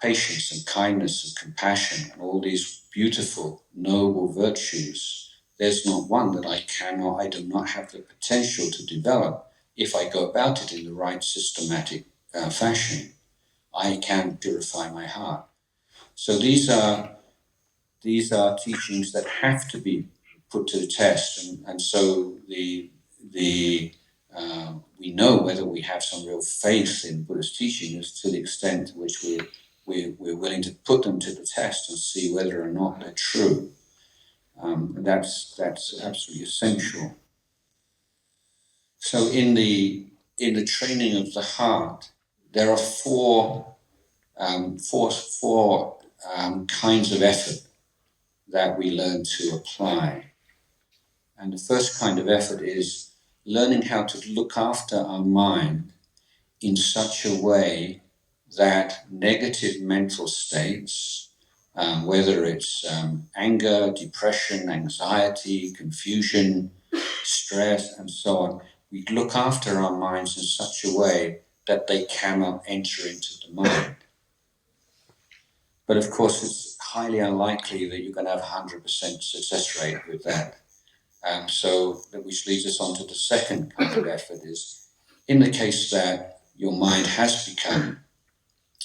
patience and kindness and compassion and all these beautiful, noble virtues. There's not one that I do not have the potential to develop if I go about it in the right systematic fashion. I can purify my heart. So these are teachings that have to be put to the test, and so we know whether we have some real faith in Buddhist teaching is to the extent to which we're willing to put them to the test and see whether or not they're true. And that's absolutely essential. So in the training of the heart, there are four kinds of effort that we learn to apply. And the first kind of effort is learning how to look after our mind in such a way that negative mental states, whether it's anger, depression, anxiety, confusion, stress, and so on, we look after our minds in such a way that they cannot enter into the mind. But of course, it's highly unlikely that you're going to have 100% success rate with that. So which leads us on to the second kind of effort is, in the case that your mind has become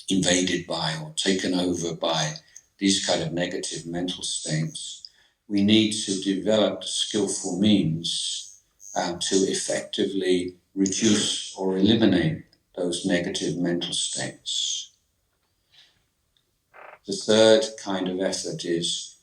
invaded by or taken over by these kind of negative mental states, we need to develop skillful means to effectively reduce or eliminate those negative mental states. The third kind of effort is,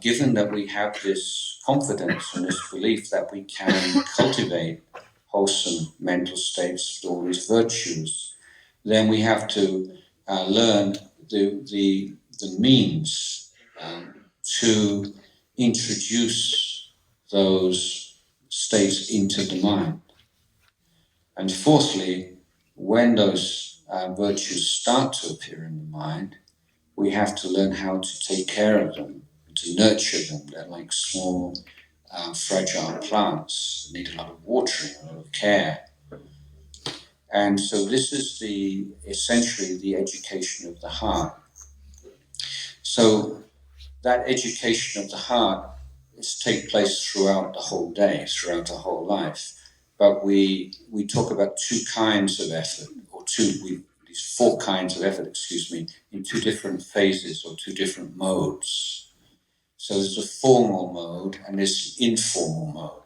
given that we have this confidence and this belief that we can cultivate wholesome mental states with all these virtues, then we have to learn the means to introduce those states into the mind. And fourthly, when those virtues start to appear in the mind, we have to learn how to take care of them, to nurture them. They're like small, fragile plants that need a lot of watering, a lot of care. And so this is essentially the education of the heart. So that education of the heart takes place throughout the whole day, throughout the whole life. But we talk about two kinds of effort, or these four kinds of effort, in two different phases or two different modes. So there's a formal mode and there's the informal mode.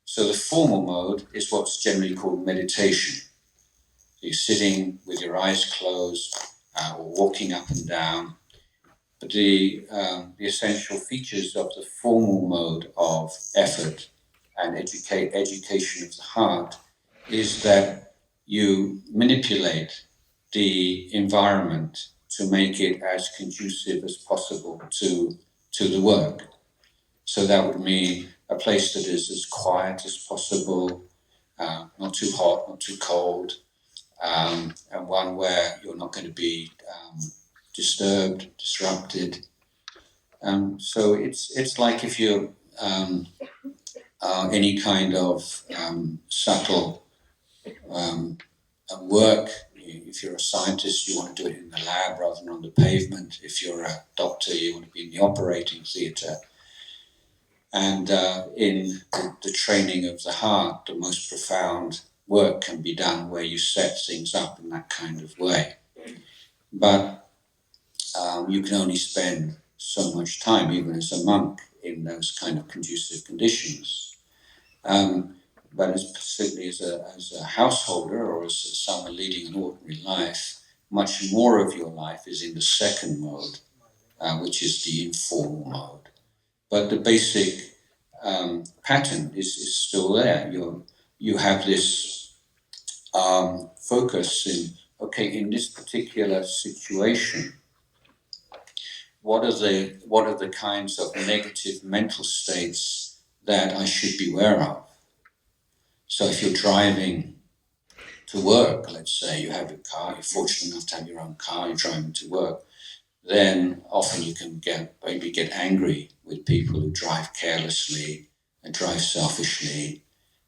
So the formal mode is what's generally called meditation. You're sitting with your eyes closed or walking up and down. But the essential features of the formal mode of effort and education of the heart is that you manipulate the environment to make it as conducive as possible to the work. So that would mean a place that is as quiet as possible, not too hot, not too cold, and one where you're not going to be disturbed, disrupted. So it's like if you're any kind of subtle work. If you're a scientist, you want to do it in the lab rather than on the pavement. If you're a doctor, you want to be in the operating theatre. And in the training of the heart, the most profound work can be done where you set things up in that kind of way. But you can only spend so much time, even as a monk, in those kind of conducive conditions. But particularly as a householder or as someone leading an ordinary life, much more of your life is in the second mode, which is the informal mode. But the basic pattern is still there. You have this focus in this particular situation, what are the kinds of negative mental states that I should be aware of? So if you're driving to work, let's say you have your car, you're fortunate enough to have your own car, you're driving to work, then often you can maybe get angry with people who drive carelessly and drive selfishly.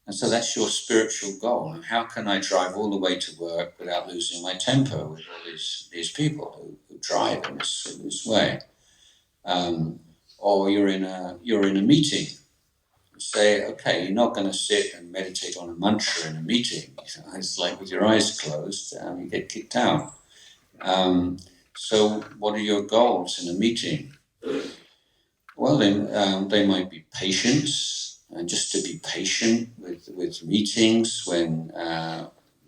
And so that's your spiritual goal. And how can I drive all the way to work without losing my temper with all these people who drive in this way? Or you're in a meeting. Say, okay, you're not going to sit and meditate on a mantra in a meeting. It's like with your eyes closed, you get kicked out. So what are your goals in a meeting? Well, then they might be patience, and just to be patient with meetings when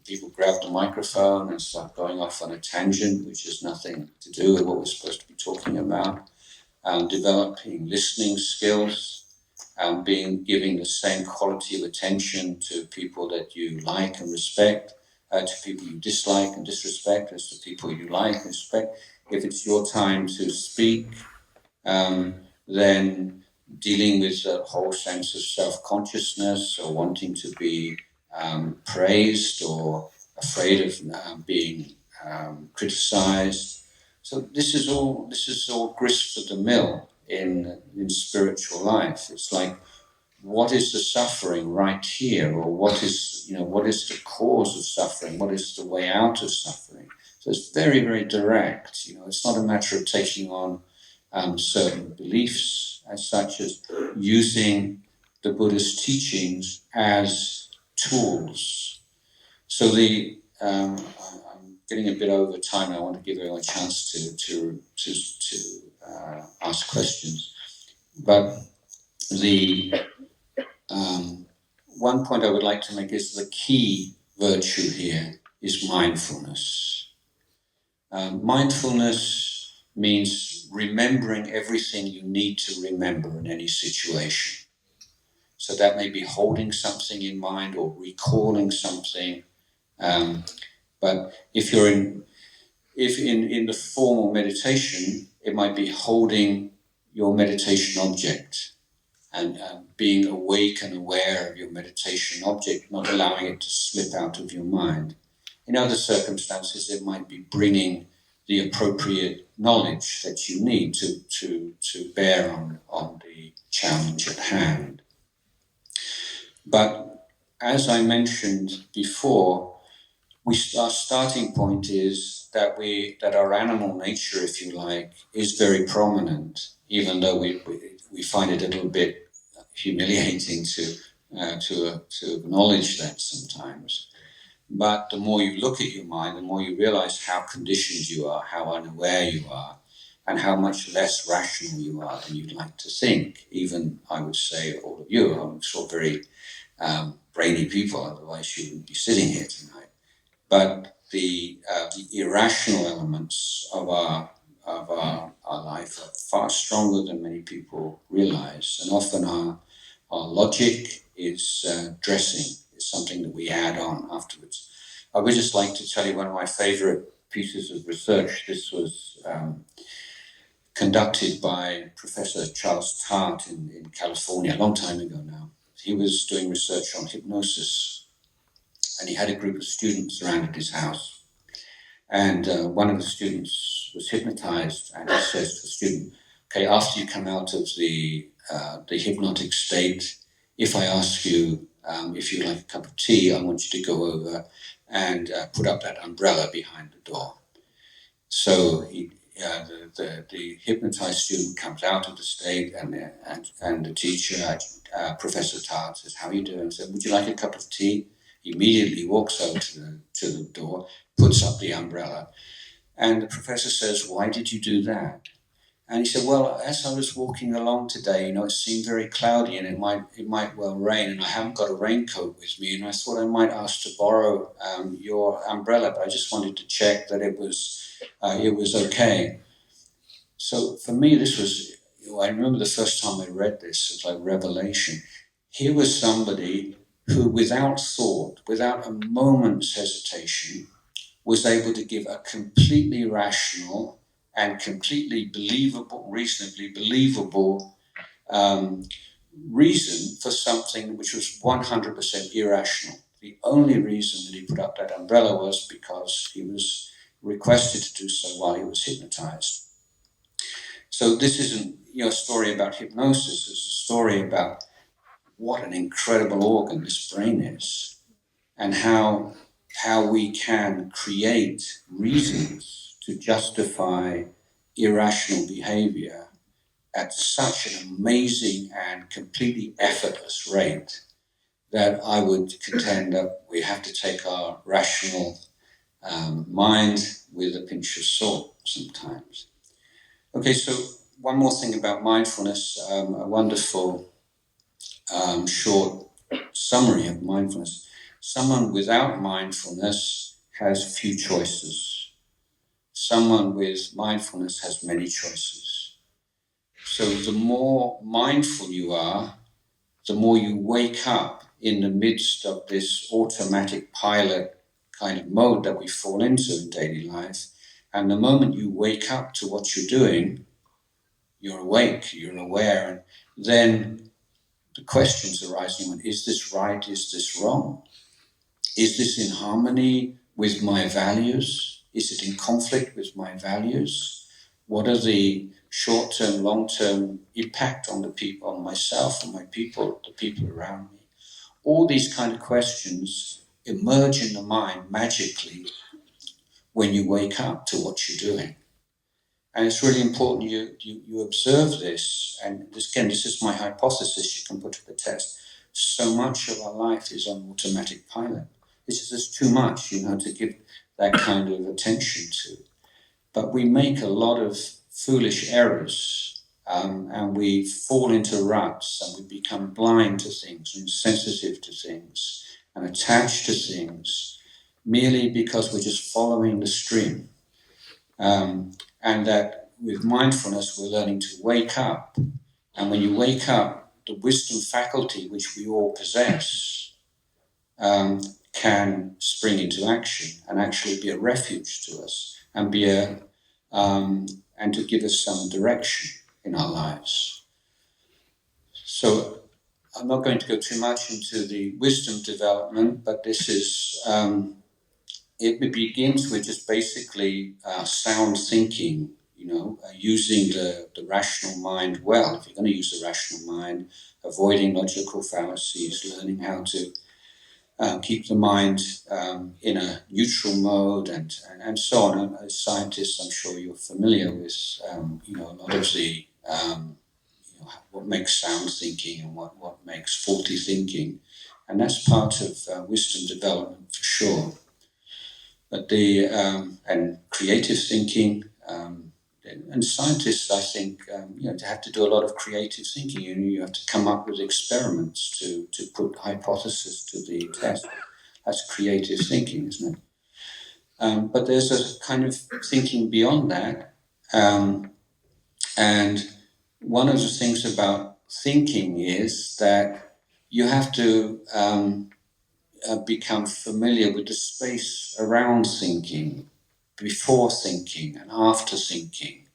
people grab the microphone and start going off on a tangent, which has nothing to do with what we're supposed to be talking about. Developing listening skills. Giving the same quality of attention to people that you like and respect, to people you dislike and disrespect, as to people you like and respect. If it's your time to speak, then dealing with the whole sense of self-consciousness or wanting to be praised or afraid of being criticized. So this is all grist for the mill in spiritual life. It's like, what is the suffering right here, or what is the cause of suffering? What is the way out of suffering? So it's very, very direct. It's not a matter of taking on certain beliefs as such as using the Buddhist teachings as tools. So I'm getting a bit over time. I want to give everyone a chance to ask questions. But the one point I would like to make is the key virtue here is mindfulness. Mindfulness means remembering everything you need to remember in any situation. So that may be holding something in mind or recalling something. But if in the formal meditation, it might be holding your meditation object and being awake and aware of your meditation object, not allowing it to slip out of your mind. In other circumstances, it might be bringing the appropriate knowledge that you need to bear on the challenge at hand. But as I mentioned before, our starting point is that our animal nature, if you like, is very prominent, even though we find it a little bit humiliating to acknowledge that sometimes. But the more you look at your mind, the more you realize how conditioned you are, how unaware you are, and how much less rational you are than you'd like to think. Even, I would say, all of you, I'm sure very brainy people, otherwise you wouldn't be sitting here tonight. But the irrational elements of our life are far stronger than many people realize, and often our logic is dressing. It's something that we add on afterwards. I would just like to tell you one of my favorite pieces of research. This was conducted by Professor Charles Tart in California a long time ago now. He was doing research on hypnosis, and he had a group of students around at his house. And one of the students was hypnotized, and he says to the student, okay, after you come out of the hypnotic state, if I ask you if you'd like a cup of tea, I want you to go over and put up that umbrella behind the door. So the hypnotized student comes out of the state, and the teacher, Professor Tart, says, how are you doing? He said, would you like a cup of tea? He immediately walks over to the door, puts up the umbrella, and the professor says, why did you do that? And he said, well, as I was walking along today, it seemed very cloudy and it might well rain, and I haven't got a raincoat with me, and I thought I might ask to borrow your umbrella, but I just wanted to check that it was okay. So for me, this was, I remember the first time I read this, it was like revelation. Here was somebody who, without thought, without a moment's hesitation, was able to give a completely rational and completely believable, reasonably believable reason for something which was 100% irrational. The only reason that he put up that umbrella was because he was requested to do so while he was hypnotized. So this isn't a story about hypnosis. It's a story about what an incredible organ this brain is, and how we can create reasons to justify irrational behavior at such an amazing and completely effortless rate that I would contend that we have to take our rational mind with a pinch of salt sometimes. Okay, so one more thing about mindfulness, a wonderful short summary of mindfulness. Someone without mindfulness has few choices. Someone with mindfulness has many choices. So the more mindful you are, the more you wake up in the midst of this automatic pilot kind of mode that we fall into in daily life. And the moment you wake up to what you're doing, you're awake, you're aware, and then the questions arising: is this right? Is this wrong? Is this in harmony with my values? Is it in conflict with my values? What are the short-term, long-term impact on the people, on myself, on my people, the people around me? All these kind of questions emerge in the mind magically when you wake up to what you're doing. And it's really important you observe this. And this is my hypothesis you can put to the test. So much of our life is on automatic pilot. This is just too much, to give that kind of attention to. But we make a lot of foolish errors, and we fall into ruts, and we become blind to things, and sensitive to things, and attached to things, merely because we're just following the stream. And that with mindfulness, we're learning to wake up. And when you wake up, the wisdom faculty, which we all possess, can spring into action and actually be a refuge to us, and and to give us some direction in our lives. So I'm not going to go too much into the wisdom development, but this is, it begins with just basically sound thinking, using the rational mind well. If you're going to use the rational mind, avoiding logical fallacies, learning how to keep the mind in a neutral mode, and so on. And as scientists, I'm sure you're familiar with, a lot of the, what makes sound thinking and what makes faulty thinking. And that's part of wisdom development for sure. But and creative thinking, and scientists, I think, have to do a lot of creative thinking. You have to come up with experiments to put hypotheses to the test. That's creative thinking, isn't it? But there's a kind of thinking beyond that. And one of the things about thinking is that you have to become familiar with the space around thinking, before thinking and after thinking,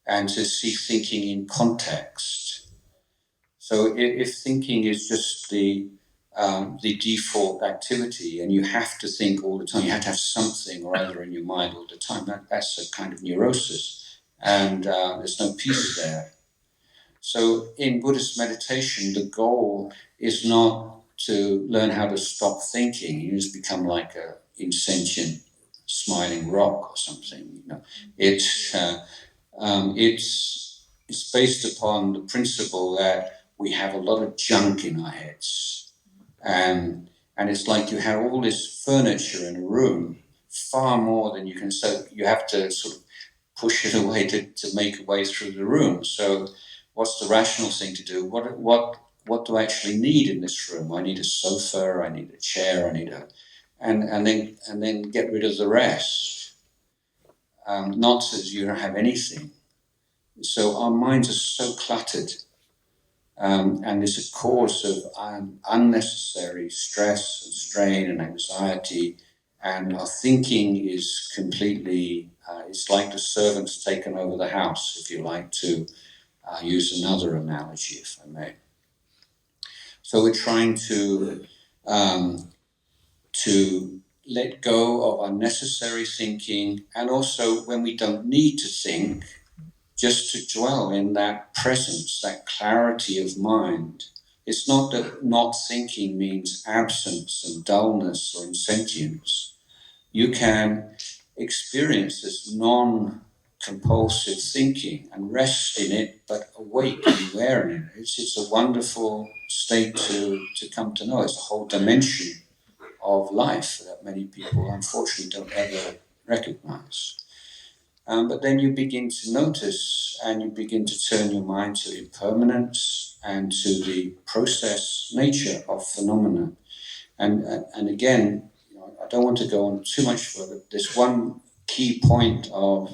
and to see thinking in context. So if thinking is just the default activity, and you have to think all the time, you have to have something or other in your mind all the time, that's a kind of neurosis, and there's no peace there. So in Buddhist meditation, the goal is not to learn how to stop thinking. You just become like a insentient smiling rock or something. It's based upon the principle that we have a lot of junk in our heads, and it's like you have all this furniture in a room, far more than you can. So you have to sort of push it away to make a way through the room. So what's the rational thing to do? What do I actually need in this room? I need a sofa, I need a chair, I need and then get rid of the rest. Not that you don't have anything. So our minds are so cluttered, and it's a cause of unnecessary stress and strain and anxiety, and our thinking is completely, it's like the servant's taken over the house, if you like to use another analogy, if I may. So we're trying to let go of unnecessary thinking, and also when we don't need to think, just to dwell in that presence, that clarity of mind. It's not that not thinking means absence and dullness or insentience. You can experience this non-compulsive thinking and rest in it, but awake and aware in it. It's a wonderful state to come to know. It's a whole dimension of life that many people unfortunately don't ever recognize. But then you begin to notice and you begin to turn your mind to impermanence and to the process nature of phenomena. And again, I don't want to go on too much further. There's one key point of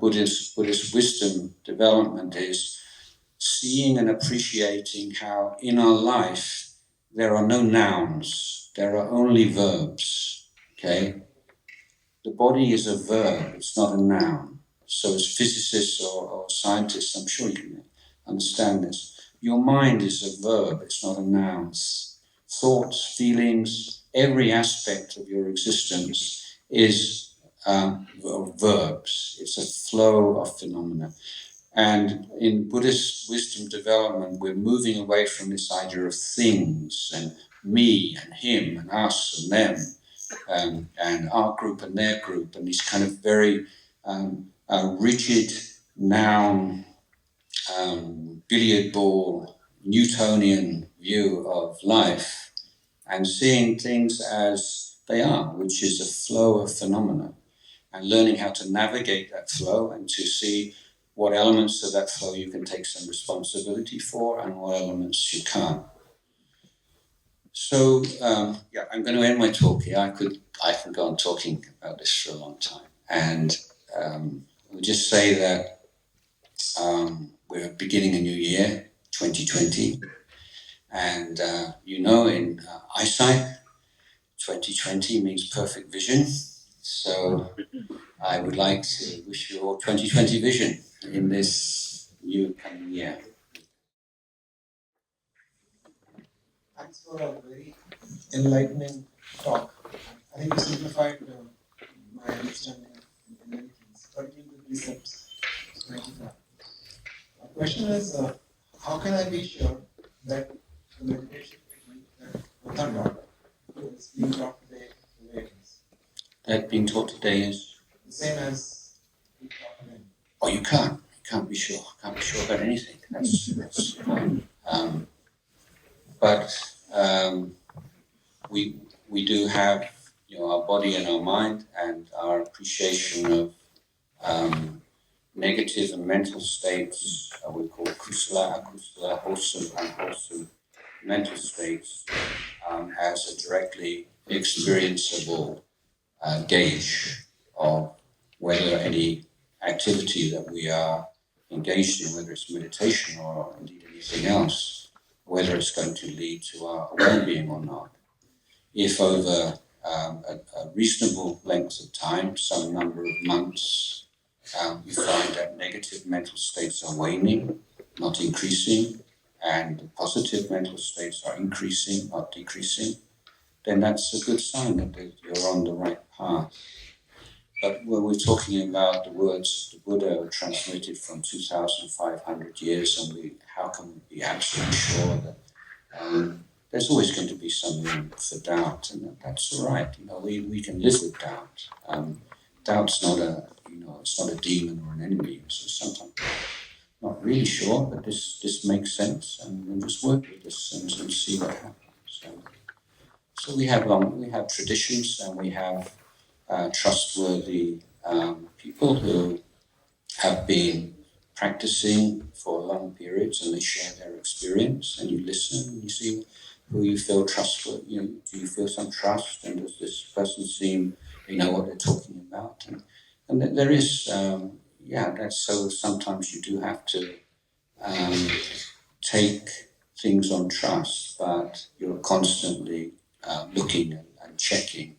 Buddhist wisdom development is seeing and appreciating how in our life there are no nouns, there are only verbs, okay? The body is a verb, it's not a noun. So as physicists or scientists, I'm sure you can understand this. Your mind is a verb, it's not a noun. Thoughts, feelings, every aspect of your existence is verbs. It's a flow of phenomena. And in Buddhist wisdom development, we're moving away from this idea of things and me and him and us and them and our group and their group and these kind of very rigid noun, billiard ball, Newtonian view of life, and seeing things as they are, which is a flow of phenomena, and learning how to navigate that flow and to see what elements of that flow you can take some responsibility for and what elements you can't. So, I'm going to end my talk here. I can go on talking about this for a long time. And I'll just say that we're beginning a new year, 2020. And in eyesight, 2020 means perfect vision. So I would like to wish you all 2020 vision in this new coming year. Thanks for a very enlightening talk. I think you simplified my understanding of many things, particularly the precepts. Thank you for that. My question is, how can I be sure that the meditation technique that Vivekananda is being taught today the way it is? That being taught today is? The same as being taught today. Oh, you can't be sure. Can't be sure about anything. That's but we do have our body and our mind and our appreciation of negative and mental states. We call kusala, akusala, wholesome, unwholesome mental states as a directly experienceable gauge of whether any activity that we are engaged in, whether it's meditation or indeed anything else, whether it's going to lead to our well-being or not. If over a reasonable length of time, some number of months, we find that negative mental states are waning, not increasing, and positive mental states are increasing, not decreasing, then that's a good sign that you're on the right path. But when we're talking about the words of the Buddha transmitted from 2,500 years, and how can we be absolutely sure that there's always going to be some room for doubt, and that's all right. We can live with doubt. Doubt's not it's not a demon or an enemy. So sometimes not really sure, but this makes sense, and we'll just work with this and see what happens. So we have traditions, and we have trustworthy people who have been practicing for long periods, and they share their experience, and you listen and you see who you feel trustworthy. Do you feel some trust, and does this person seem they know what they're talking about? And there is that's so sometimes you do have to take things on trust, but you're constantly looking and checking.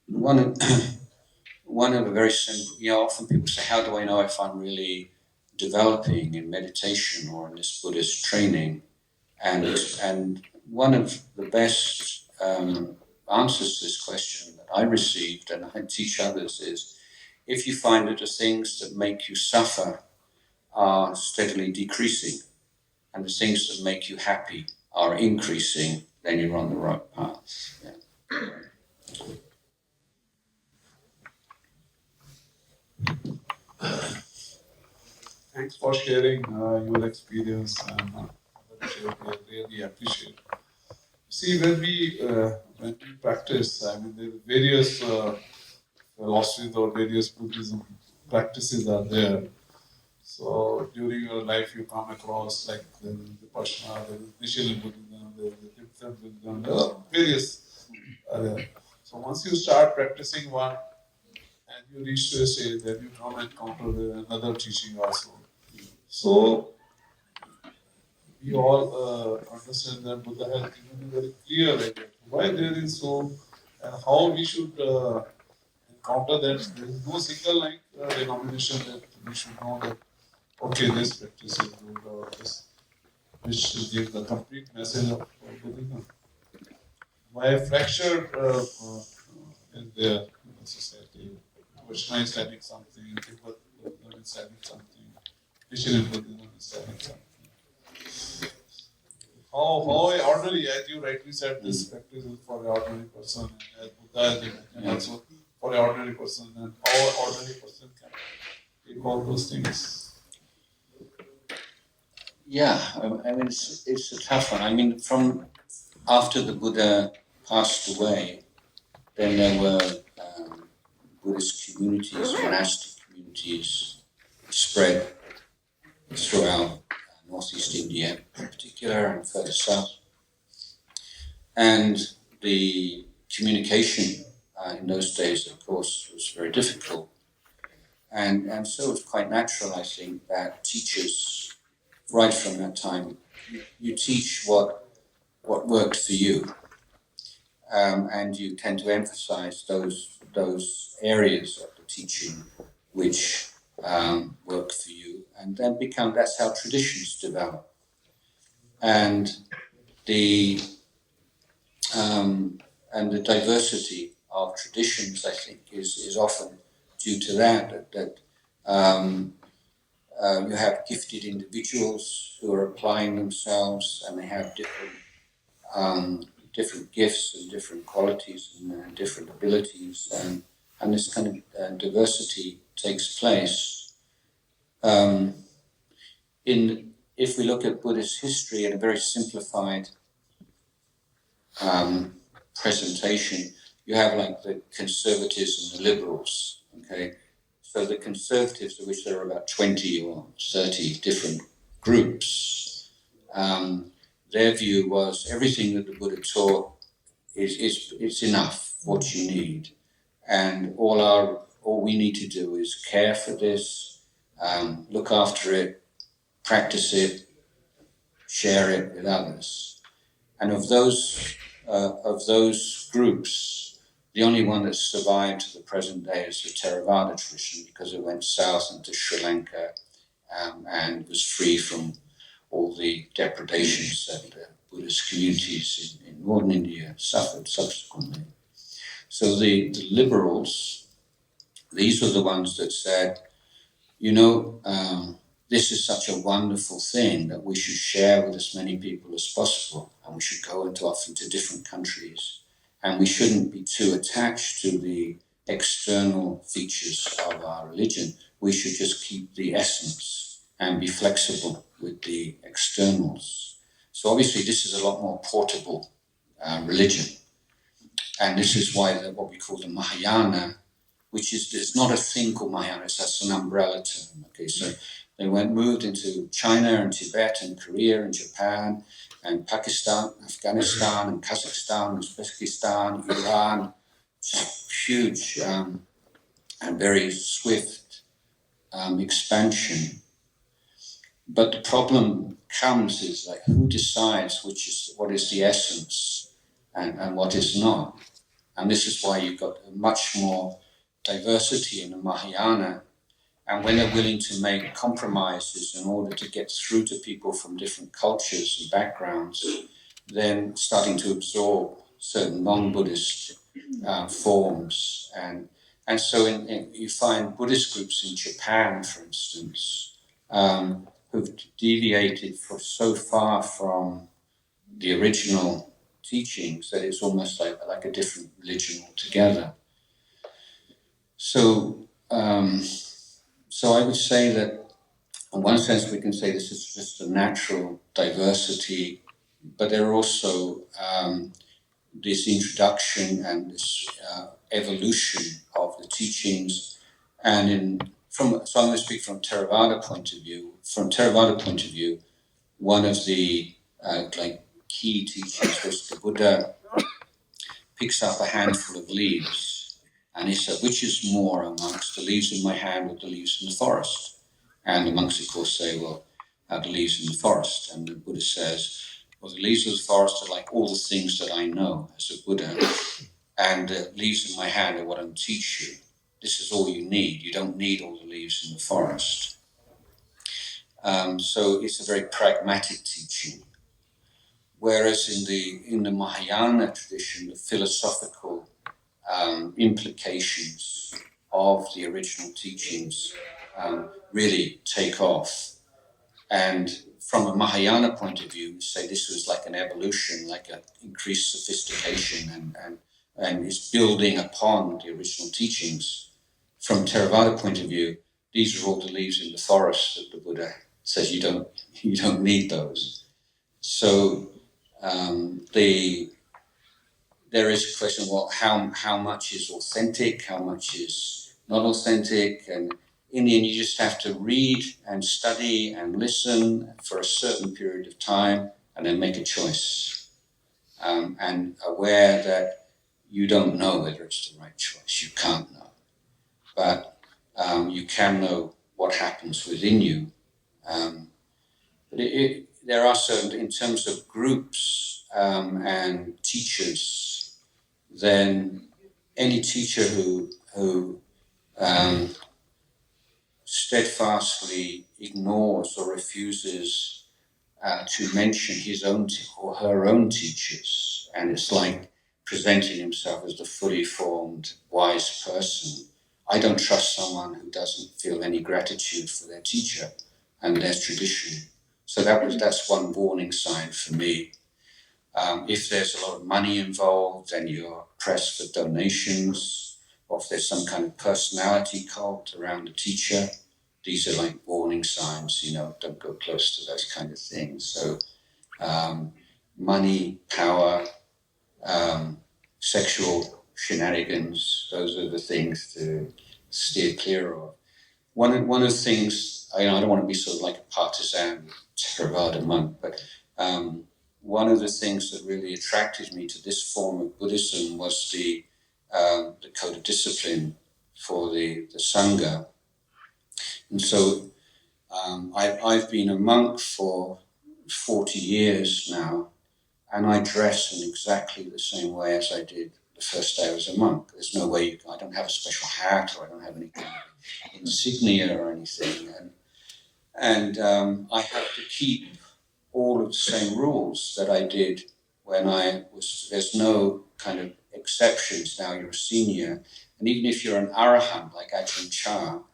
One of a very simple, often people say, how do I know if I'm really developing in meditation or in this Buddhist training? And one of the best answers to this question that I received and I teach others is, if you find that the things that make you suffer are steadily decreasing, and the things that make you happy are increasing, then you're on the right path. Yeah. Thanks for sharing your experience, and I really appreciate. See, when we practice, I mean, there are various philosophies or various Buddhism practices are there. So during your life, you come across like the Vipassana, the initial Buddhism, the different Buddhism, there are various. So once you start practicing one, and you reach to a stage, then you come and encounter with another teaching also. So we all understand that Buddha has given a very clear idea why there is so, and how we should encounter that. There is no single like denomination that we should know that, okay, this practice is good, or this, which gives the complete message of Buddhism. Why fractured is there in the society? Krishna is studying something, Tibetan Buddhism is studying something, Christian Buddhism is studying something. How ordinary, as you rightly said, this practice is for an ordinary person, and as Buddha has mentioned, also for an ordinary person, and how an ordinary person can take all those things. Yeah, I mean, it's a tough one. I mean, from after the Buddha passed away, then there were Buddhist communities, monastic communities spread throughout northeast India in particular and further south. And the communication in those days, of course, was very difficult. And so it's quite natural, I think, that teachers, right from that time, you teach what worked for you. And you tend to emphasize those areas of the teaching which work for you, and then that's how traditions develop. And the diversity of traditions, I think, is often due to that you have gifted individuals who are applying themselves, and they have different gifts and different qualities and different abilities, and this kind of diversity takes place. If we look at Buddhist history in a very simplified presentation, you have like the conservatives and the liberals. Okay, so the conservatives, of which there are about 20 or 30 different groups, their view was everything that the Buddha taught is enough, what you need, and all we need to do is care for this, look after it, practice it, share it with others. And of those groups, the only one that's survived to the present day is the Theravada tradition, because it went south into Sri Lanka and was free from all the depredations that the Buddhist communities in northern India suffered subsequently. So the liberals, these were the ones that said, this is such a wonderful thing that we should share with as many people as possible, and we should go off into different countries, and we shouldn't be too attached to the external features of our religion. We should just keep the essence and be flexible with the externals. So obviously this is a lot more portable religion, and this is why what we call the Mahayana, which is not a thing called Mahayana, that's an umbrella term. Okay, so they moved into China and Tibet and Korea and Japan and Pakistan, Afghanistan and Kazakhstan, Uzbekistan, Iran. Huge and very swift expansion. But the problem comes is like, who decides what is the essence and what is not? And this is why you've got much more diversity in the Mahayana. And when they're willing to make compromises in order to get through to people from different cultures and backgrounds, then starting to absorb certain non-Buddhist forms, and And so you find Buddhist groups in Japan, for instance, who've deviated so far from the original teachings that it's almost like a different religion altogether. So I would say that in one sense we can say this is just a natural diversity, but there are also this introduction and this evolution of the teachings, and so I'm going to speak from Theravada point of view. From Theravada point of view, one of the key teachings was the Buddha picks up a handful of leaves, and he said, "Which is more amongst the leaves in my hand or the leaves in the forest?" And the monks, of course, say, "Well, the leaves in the forest." And the Buddha says, "Well, the leaves of the forest are like all the things that I know as a Buddha, and the leaves in my hand are what I'm teach you. This is all you need. You don't need all the leaves in the forest." So it's a very pragmatic teaching. Whereas in the Mahayana tradition, the philosophical implications of the original teachings really take off. And from a Mahayana point of view, say this was like an evolution, like an increased sophistication, and is building upon the original teachings. From Theravada point of view, these are all the leaves in the forest that the Buddha says you don't need those. So there is a question, well, how much is authentic, how much is not authentic, and in the end you just have to read and study and listen for a certain period of time and then make a choice, and aware that you don't know whether it's the right choice. You can't know, but you can know what happens within you. But there are certain, in terms of groups and teachers, then any teacher who steadfastly ignores or refuses to mention his own or her own teachers, and it's like presenting himself as the fully formed, wise person. I don't trust someone who doesn't feel any gratitude for their teacher and their tradition. So that's one warning sign for me. If there's a lot of money involved and you're pressed for donations, or if there's some kind of personality cult around the teacher, these are like warning signs, don't go close to those kind of things. So money, power, sexual shenanigans, those are the things to steer clear of. One of the things, I don't want to be sort of like a partisan Theravada monk, but one of the things that really attracted me to this form of Buddhism was the code of discipline for the Sangha. And so I've been a monk for 40 years now, and I dress in exactly the same way as I did the first day I was a monk. There's no way I don't have a special hat, or I don't have any kind of insignia or anything. And I have to keep all of the same rules that I did when I was. There's no kind of exceptions now. You're a senior, and even if you're an arahant like Ajahn Chah,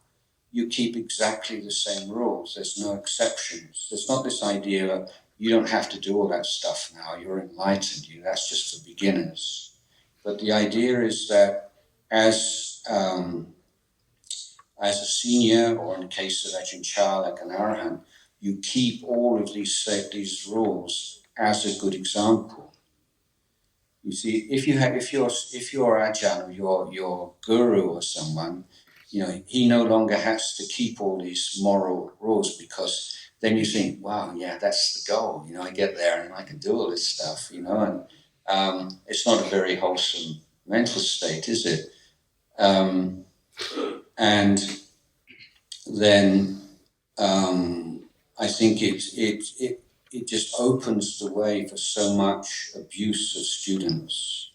you keep exactly the same rules. There's no exceptions. There's not this idea that you don't have to do all that stuff now. You're enlightened. That's just for beginners. But the idea is that as a senior, or in the case of Ajahn Chah, like an arahant, you keep all of these rules as a good example. You see, if you're Ajahn, or your guru or someone, he no longer has to keep all these moral rules, because then you think, wow, yeah, that's the goal. I get there and I can do all this stuff, and it's not a very wholesome mental state, is it? And then I think it just opens the way for so much abuse of students.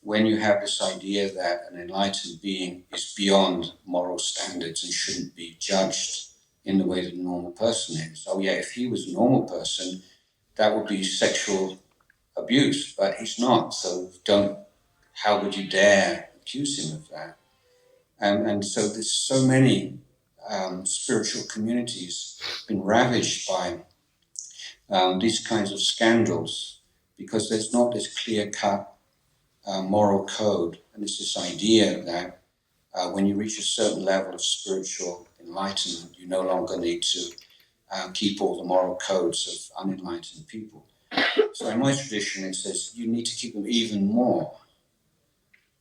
When you have this idea that an enlightened being is beyond moral standards and shouldn't be judged in the way that a normal person is. Oh yeah, if he was a normal person, that would be sexual abuse, but he's not. So how would you dare accuse him of that? And so there's so many spiritual communities been ravaged by these kinds of scandals because there's not this clear-cut moral code. And there's this idea that when you reach a certain level of spiritual enlightenment, you no longer need to keep all the moral codes of unenlightened people. So in my tradition, it says you need to keep them even more.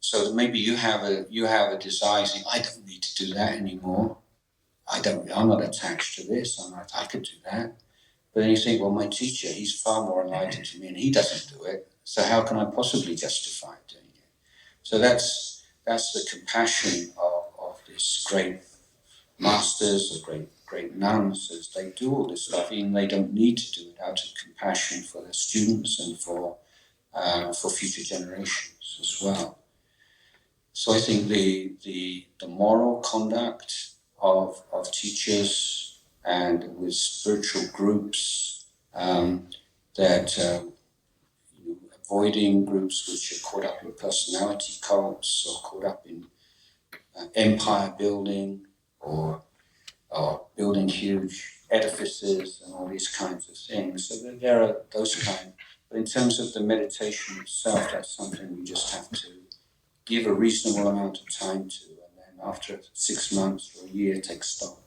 So that maybe you have a desire saying, I don't need to do that anymore. I'm not attached to this. I could do that. But then you think, well, my teacher, he's far more enlightened to me and he doesn't do it. So how can I possibly justify doing it? So that's the compassion of this great masters, the great nuns, as they do all this stuff, even they don't need to do it, out of compassion for their students and for future generations as well. So I think the moral conduct of teachers and with spiritual groups avoiding groups which are caught up in personality cults or caught up in empire building or building huge edifices and all these kinds of things. So there are those kind. But in terms of the meditation itself, that's something we just have to give a reasonable amount of time to, and then after 6 months or a year, take stock.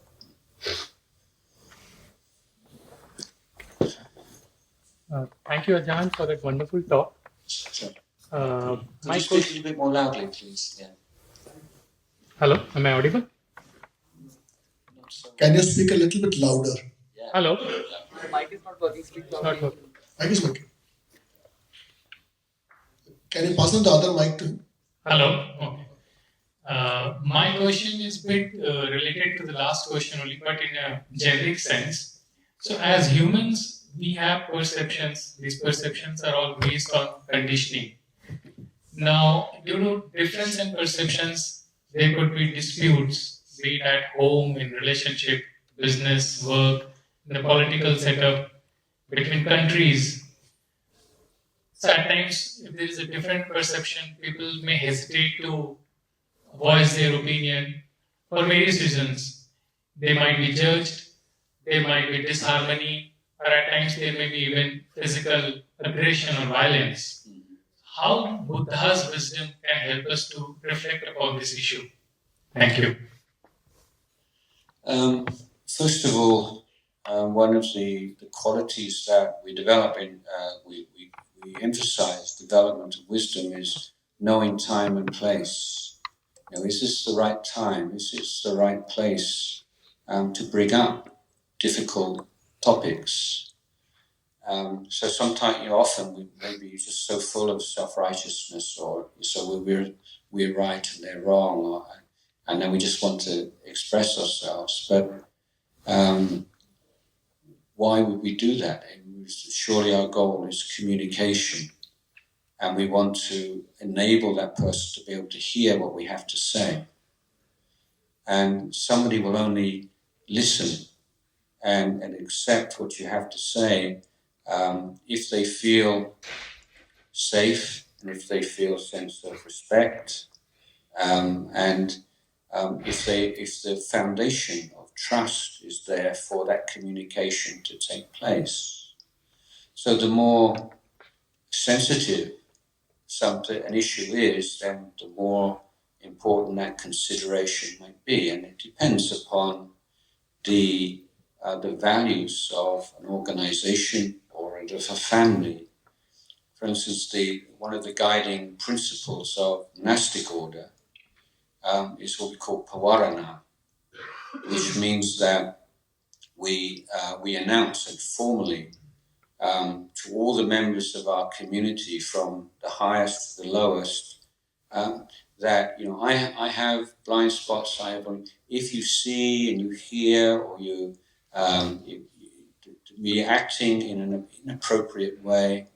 Thank you, Ajahn, for that wonderful talk. Sure. My Could you speak a little bit more loudly, please? Yeah. Hello, am I audible? Not so Can you speak a little bit louder? yeah. Hello. The mic is not working. Speak It's not loudly. working. Mic is working. Can you pass on the other mic to him? Hello. Okay. My question is a bit related to the last question only, but in a generic sense. So as humans, we have perceptions. These perceptions are all based on conditioning. Now, due to difference in perceptions, there could be disputes, be it at home, in relationship, business, work, in the political setup, between countries. So at times, if there is a different perception, people may hesitate to voice their opinion for various reasons. They might be judged, there might be disharmony, or at times there may be even physical aggression or violence. How Buddha's wisdom can help us to reflect upon this issue? Thank you. First of all, one of the qualities that we develop we emphasize development of wisdom is knowing time and place. Is this the right time? Is this the right place to bring up difficult topics? So sometimes, often maybe you're just so full of self-righteousness, or so we're right and they're wrong, and then we just want to express ourselves. But why would we do that? Surely our goal is communication, and we want to enable that person to be able to hear what we have to say. And somebody will only listen and accept what you have to say if they feel safe and if they feel a sense of respect, and if the foundation of trust is there for that communication to take place. So the more sensitive an issue is, then the more important that consideration might be, and it depends upon the values of an organization or of a family. For instance, one of the guiding principles of monastic order is what we call pavarana, which means that we announce it formally to all the members of our community, from the highest to the lowest, that I have blind spots. If you see and you hear, or you're acting in an inappropriate way,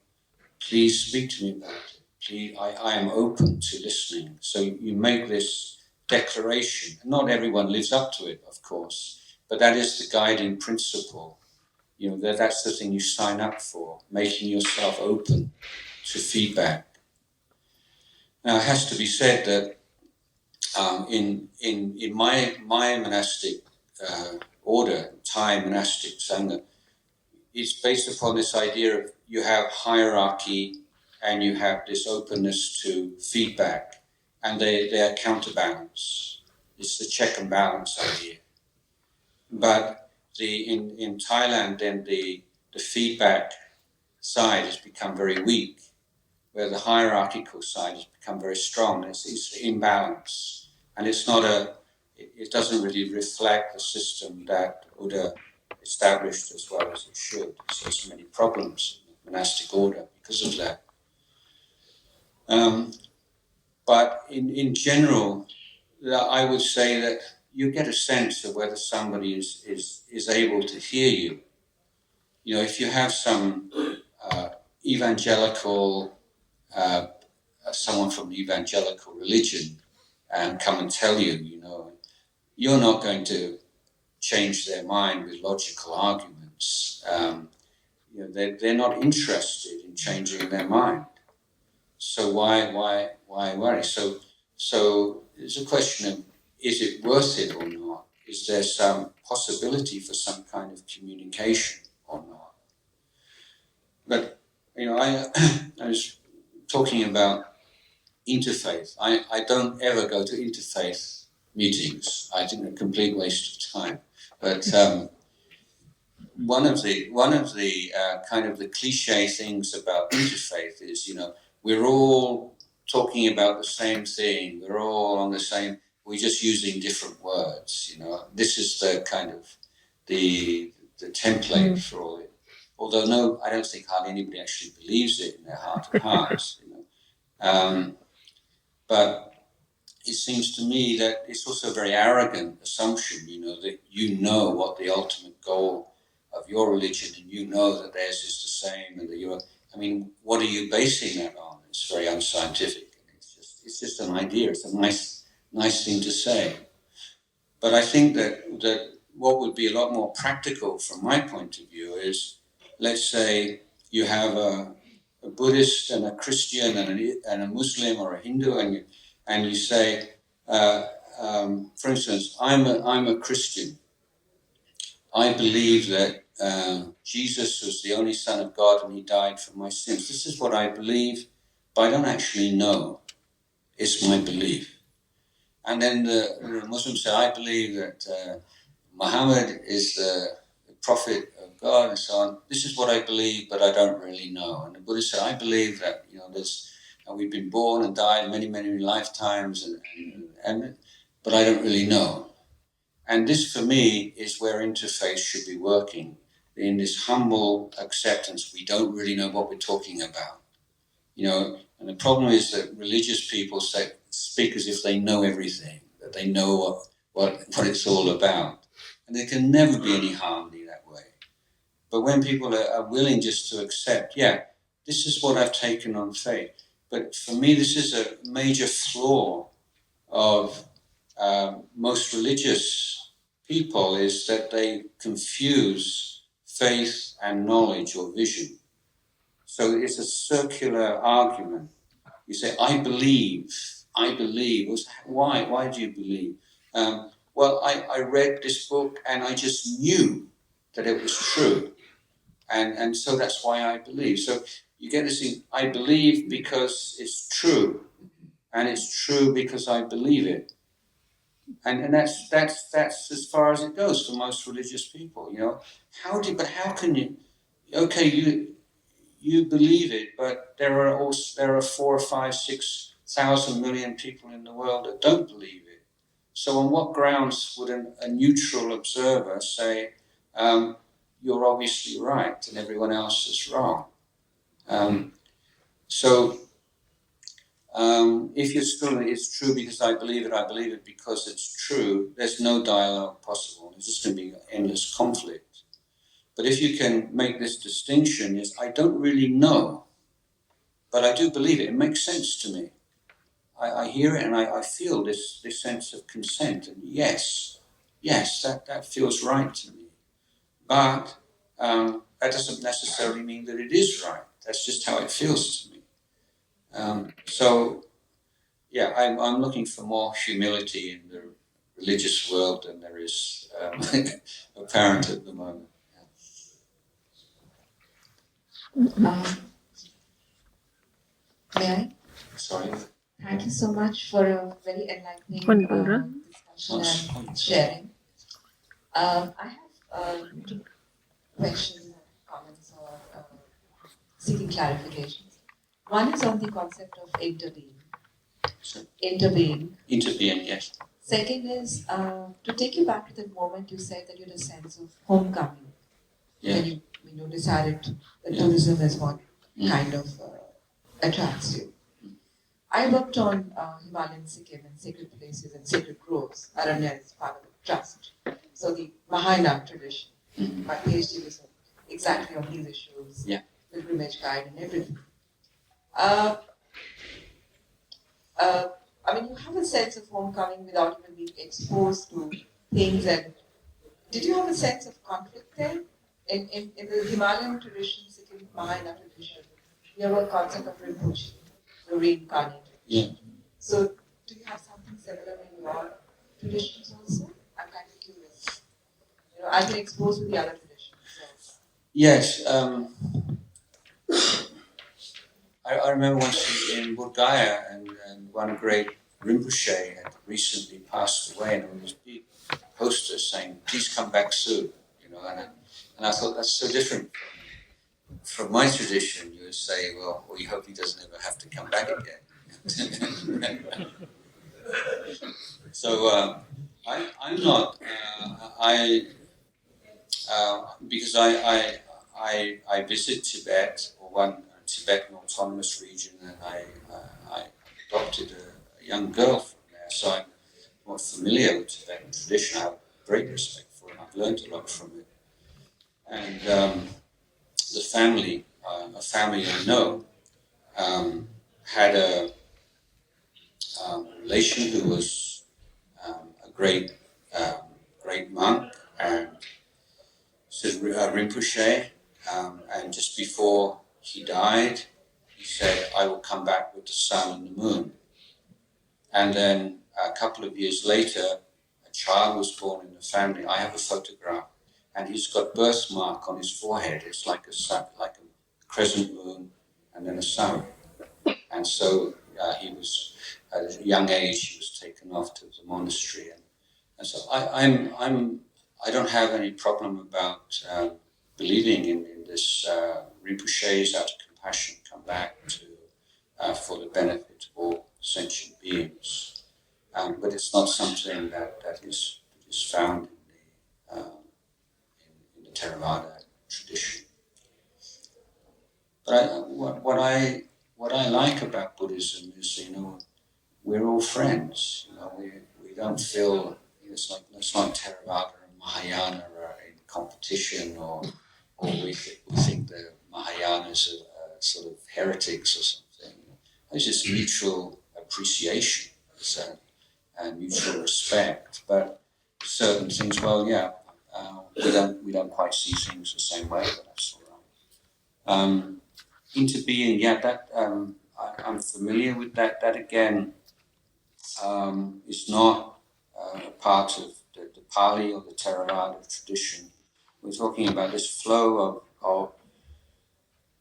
please speak to me about it. Please, I am open to listening. So you make this declaration. Not everyone lives up to it, of course, but that is the guiding principle. That's the thing you sign up for, making yourself open to feedback. Now, it has to be said that in my monastic order, Thai monastic sangha, it's based upon this idea of you have hierarchy and you have this openness to feedback, and they are counterbalance. It's the check and balance idea. But in Thailand, then the feedback side has become very weak, where the hierarchical side has become very strong. It's the imbalance, and it doesn't really reflect the system that Buddha established as well as it should. So there's many problems in the monastic order because of that. But in general, I would say that you get a sense of whether somebody is able to hear you. You know, if you have some evangelical, someone from the evangelical religion come and tell you, you know, you're not going to change their mind with logical arguments. You know, they're not interested in changing their mind. So why worry? So it's a question of, is it worth it or not? Is there some possibility for some kind of communication or not? But, you know, I was talking about interfaith. I don't ever go to interfaith meetings. I think they're a complete waste of time. But one of the kind of the cliche things about interfaith is, you know, we're all talking about the same thing. We're all on the same. We're just using different words. You know, this is the kind of the template for all it. Although no, I don't think hardly anybody actually believes it in their heart of hearts. You know, but it seems to me that it's also a very arrogant assumption. You know, that you know what the ultimate goal of your religion, and you know that theirs is the same, and that you're. I mean, what are you basing that on? It's very unscientific. It's just an idea. It's a nice thing to say. But I think that what would be a lot more practical from my point of view is, let's say you have a Buddhist and a Christian and a Muslim or a Hindu, and you say, for instance, I'm a Christian. I believe that Jesus was the only Son of God and he died for my sins. This is what I believe, but I don't actually know. It's my belief. And then the Muslims say, I believe that Muhammad is the prophet of God and so on. This is what I believe, but I don't really know. And the Buddhists say, I believe that, you know, we've been born and died many, many lifetimes, but I don't really know. And this, for me, is where interfaith should be working, in this humble acceptance. We don't really know what we're talking about, you know. And the problem is that religious people speak as if they know everything, that they know what it's all about. And there can never be any harmony that way. But when people are willing just to accept, yeah, this is what I've taken on faith. But for me, this is a major flaw of most religious people, is that they confuse faith and knowledge or vision. So it's a circular argument. You say, I believe. Why? Why do you believe? Well, I read this book and I just knew that it was true. And so that's why I believe. So you get this thing, I believe because it's true. And it's true because I believe it. And that's as far as it goes for most religious people, you know. How can you? Okay, you believe it, but there are 4, 5, 6,000 million people in the world that don't believe it. So on what grounds would a neutral observer say, you're obviously right and everyone else is wrong? If you're still, it's true because I believe it because it's true, there's no dialogue possible. There's just going to be endless conflict. But if you can make this distinction, is I don't really know, but I do believe it. It makes sense to me. I hear it and I feel this sense of consent. And yes, that feels right to me. But that doesn't necessarily mean that it is right. That's just how it feels to me. yeah, I'm looking for more humility in the religious world than there is apparent at the moment. May I? Sorry. Thank you so much for a very enlightening discussion and sharing. I have two questions, comments, or seeking clarifications. One is on the concept of interbeing. Interbeing, yes. Second is to take you back to the moment you said that you had a sense of homecoming. Yeah. When you decided that tourism is what kind of attracts you. I worked on Himalayan Sikkim and sacred places and sacred groves. Aranya is part of the trust. So the Mahayana tradition. My PhD was exactly on these issues. Pilgrimage guide and everything. I mean, you have a sense of homecoming without even being exposed to things. And did you have a sense of conflict there? In the Himalayan tradition, Sikkim Mahayana tradition, you have a concept of Rinpoche, the reincarnated. Yeah. So, do you have something similar in your traditions also? I'm kind of curious. You know, I've been exposed to the other traditions. So. Yes. I remember once in Bodh Gaya, and one great Rinpoche had recently passed away, and there was a big poster saying, "Please come back soon." You know, and I thought that's so different from my tradition. You would say, "Well, we hope he doesn't ever have to come back again." So I'm not. Because I visit Tibet, or one Tibetan autonomous region, and I adopted a young girl from there, so I'm more familiar with Tibetan tradition. I have great respect for it. I've learned a lot from it, and the family, a family I know, had a relation who was a great monk and Rinpoche, and just before he died, he said, "I will come back with the sun and the moon." And then a couple of years later, a child was born in the family. I have a photograph, and he's got birthmark on his forehead. It's like a sun, like a crescent moon, and then a sun. And so he was, at a young age, he was taken off to the monastery, and so I don't have any problem about believing in this Rinpoche's out of compassion come back to for the benefit of all sentient beings, but it's not something that is found in the Theravada tradition. But what I like about Buddhism is, you know, we're all friends. You know, we don't feel it's not Theravada and Mahayana are in competition, or we think the Mahayanas are sort of heretics or something. It's just mutual appreciation and mutual respect. But certain things, well, yeah, we don't quite see things the same way, but that's all right. Interbeing, yeah, that I'm familiar with that. That again is not a part of the Pali or the Theravada tradition. We're talking about this flow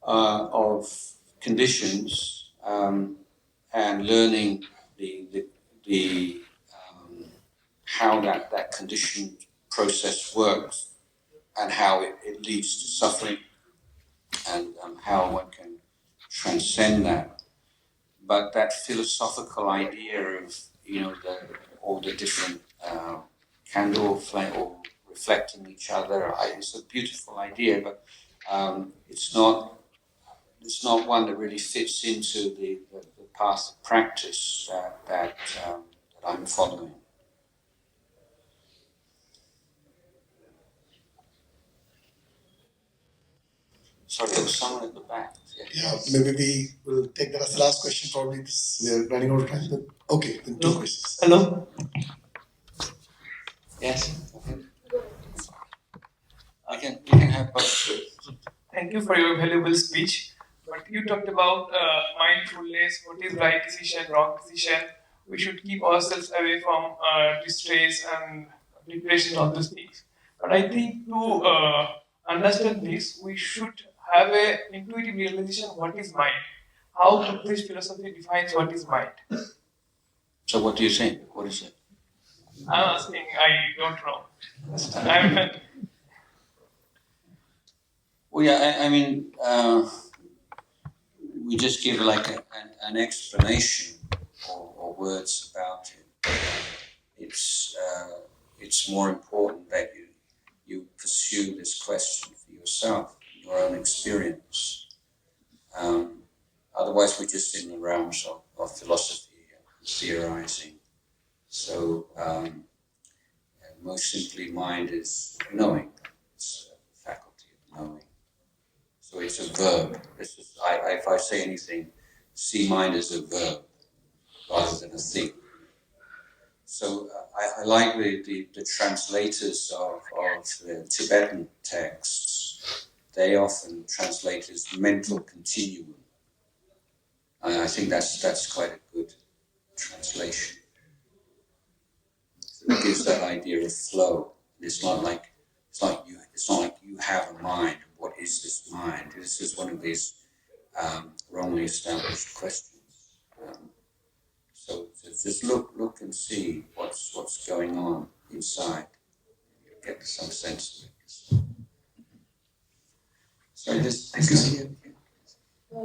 of conditions and learning the how that conditioned process works and how it leads to suffering, and how one can transcend that. But that philosophical idea of, you know, all the different candle flame all reflecting each other, it's a beautiful idea, but it's not one that really fits into the path of practice that I'm following. Sorry, there was someone at the back. Yeah, maybe we will take that as the last question. Probably we are running out of time. Okay, then two questions. Hello. Yes. Okay. You can have both. Thank you for your valuable speech. But you talked about mindfulness, what is right decision, wrong decision, we should keep ourselves away from distress and depression, all those things. But I think to understand this, we should have a intuitive realization what is mind. How Buddhist philosophy defines what is mind. So what do you think? What is it? I'm asking, I don't know. Well, yeah, I mean, we just give like an explanation or words about it. It's more important that you pursue this question for yourself, your own experience. Otherwise, we're just in the realms of philosophy and theorizing. So, most simply, mind is knowing. It's a faculty of knowing. So it's a verb. If I say anything, see mind as a verb rather than a thing. So I like the translators of the Tibetan texts. They often translate as mental continuum. And I think that's quite a good translation. So it gives that idea of flow. It's not like you have a mind. What is this mind? This is one of these wrongly established questions. So just look and see what's going on inside. Get some sense of it. Sorry, this is here.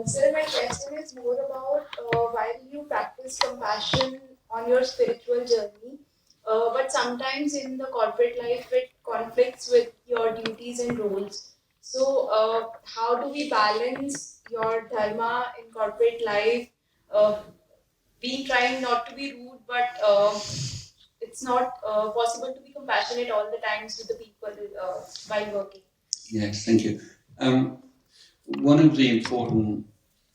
Sir, my question is more about while you practice compassion on your spiritual journey, but sometimes in the corporate life it conflicts with your duties and roles. So, how do we balance your dharma in corporate life? Being trying not to be rude, but it's not possible to be compassionate all the times with the people while working. Yes, thank you. One of the important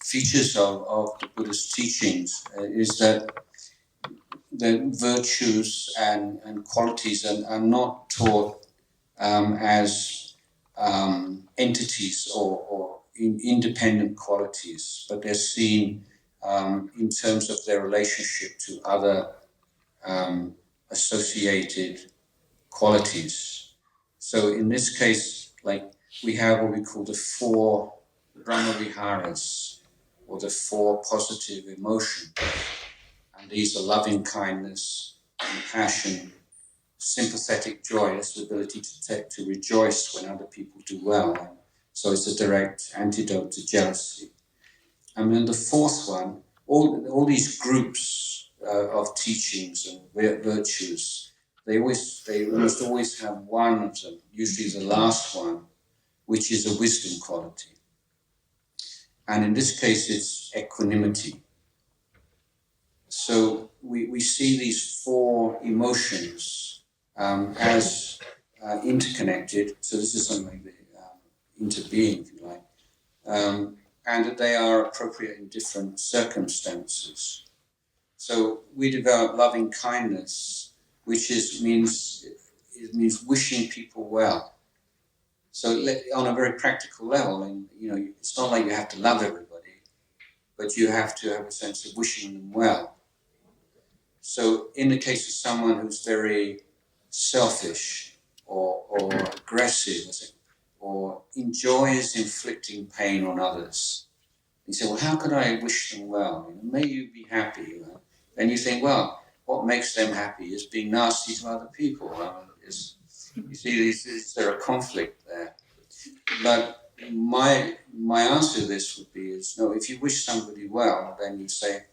features of the Buddhist teachings is that the virtues and qualities are not taught as entities or independent qualities, but they're seen in terms of their relationship to other associated qualities. So in this case, like we have what we call the four Brahma Viharas, or the four positive emotions. And these are loving kindness, compassion, sympathetic joy, that's the ability to rejoice when other people do well. So it's a direct antidote to jealousy. And then the fourth one, all these groups of teachings and virtues, they must always have one of them, usually the last one, which is a wisdom quality. And in this case, it's equanimity. So we see these four emotions as interconnected. So this is something like interbeing, if you like, and that they are appropriate in different circumstances. So we develop loving kindness, which means wishing people well. So on a very practical level, and it's not like you have to love everybody, but you have to have a sense of wishing them well. So in the case of someone who's very selfish or aggressive or enjoys inflicting pain on others, you say, well, how could I wish them well? May you be happy. Then you think, well, what makes them happy is being nasty to other people. You see, there a conflict there. But my answer to this would be no, if you wish somebody well, then you say,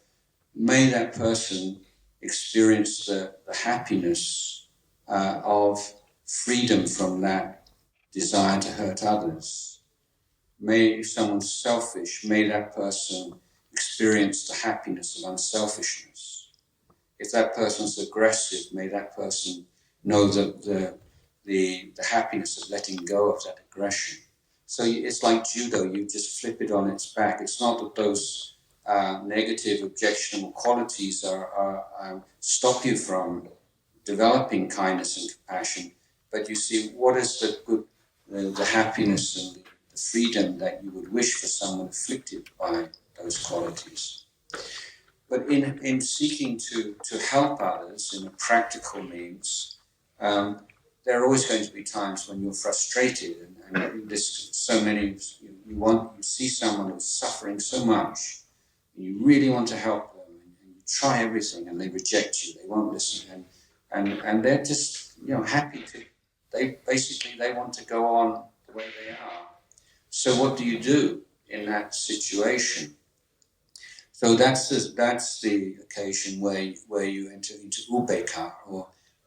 may that person experience the happiness of freedom from that desire to hurt others. If someone's selfish, may that person experience the happiness of unselfishness. If that person's aggressive, may that person know that the happiness of letting go of that aggression. So it's like judo, you just flip it on its back. It's not that those negative, objectionable qualities are stop you from developing kindness and compassion, but you see what is the happiness and the freedom that you would wish for someone afflicted by those qualities. but in seeking to help others in a practical means, there are always going to be times when you're frustrated, and this so many you see someone who's suffering so much, and you really want to help them, and you try everything, and they reject you, they won't listen, and they're just happy to. They want to go on the way they are. So what do you do in that situation? So that's the occasion where you enter into upekkha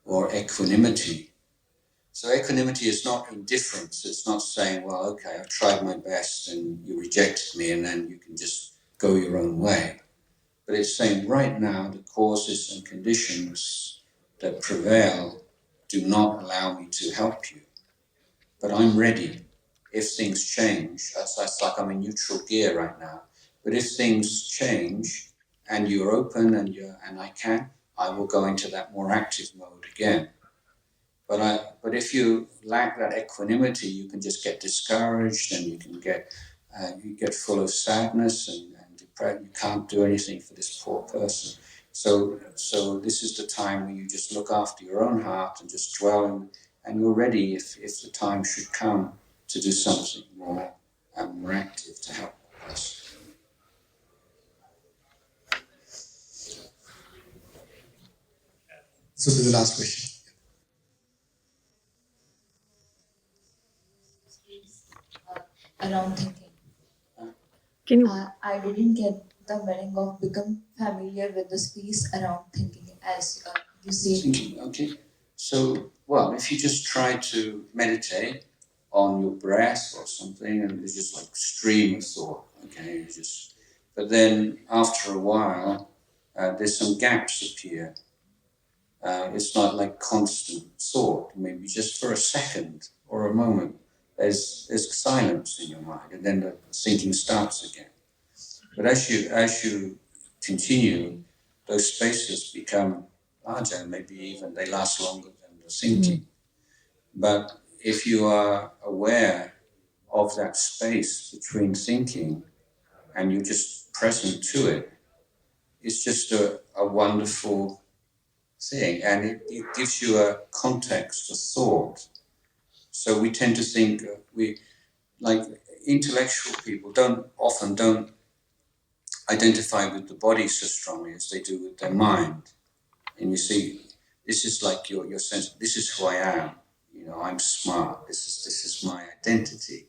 or equanimity. So equanimity is not indifference. It's not saying, well, okay, I tried my best and you rejected me, and then you can just go your own way. But it's saying right now the causes and conditions that prevail do not allow me to help you. But I'm ready. If things change, that's like I'm in neutral gear right now. But if things change and you're open and I will go into that more active mode again. But if you lack that equanimity, you can just get discouraged, and you can get full of sadness and depression. You can't do anything for this poor person. So this is the time where you just look after your own heart and just dwell in, and you're ready if the time should come to do something more active to help the person. So this is the last question. Around thinking. Can you? I didn't get the meaning of become familiar with the space around thinking, as you say. Thinking, okay. So, well, if you just try to meditate on your breath or something, and there's just like stream of thought, okay, but then after a while, there's some gaps appear. It's not like constant thought. Maybe just for a second or a moment, there's silence in your mind, and then the thinking starts again. But as you continue, those spaces become larger. Maybe even they last longer than the thinking. But if you are aware of that space between thinking and you're just present to it, it's just a wonderful thing, and it gives you a context, a thought. So we tend to think, like intellectual people often don't identify with the body so strongly as they do with their mind. And you see, this is like your sense, this is who I am, I'm smart, this is my identity.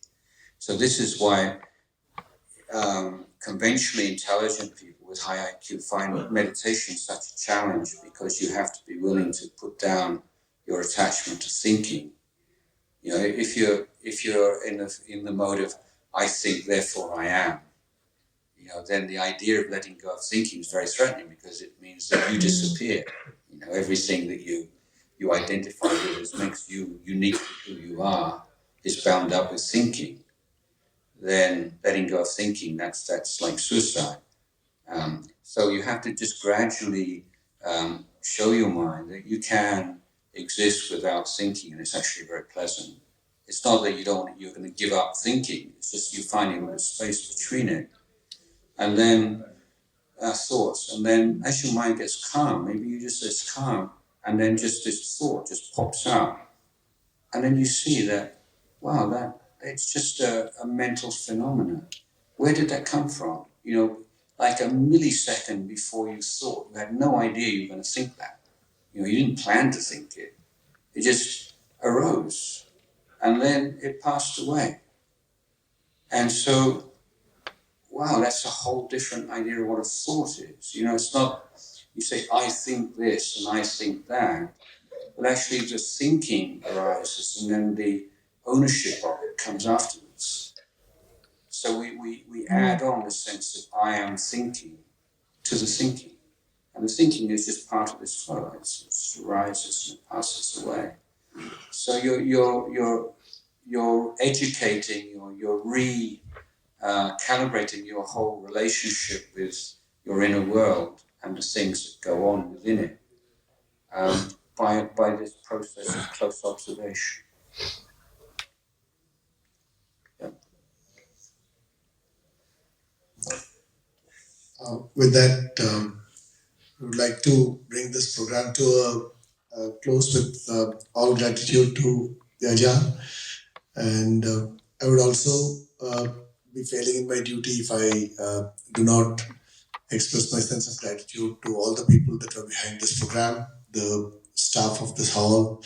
So this is why conventionally intelligent people with high IQ find meditation such a challenge, because you have to be willing to put down your attachment to thinking. If you're in the mode of I think, therefore I am, then the idea of letting go of thinking is very threatening, because it means that you disappear. Everything that you identify with as makes you unique to who you are is bound up with thinking. Then letting go of thinking, that's like suicide. So you have to just gradually show your mind that you can exist without thinking, and it's actually very pleasant. It's not that you're going to give up thinking, it's just you're finding a space between it. And then thoughts, and then as your mind gets calm, maybe you just it's calm, and then just this thought just pops out. And then you see that, wow, that it's just a mental phenomenon. Where did that come from? Like a millisecond before you thought, you had no idea you were going to think that. You didn't plan to think it. It just arose, and then it passed away. And so, wow, that's a whole different idea of what a thought is. It's not, you say, I think this and I think that, but actually the thinking arises, and then the ownership of it comes afterwards. So we add on the sense of I am thinking to the thinking. And the thinking is just part of this flow. It arises and passes away. So you're educating, you're calibrating your whole relationship with your inner world and the things that go on within it by this process of close observation. Yeah. With that, we would like to bring this program to a close with all gratitude to the Ajahn. And I would also be failing in my duty if I do not express my sense of gratitude to all the people that were behind this program, the staff of this hall,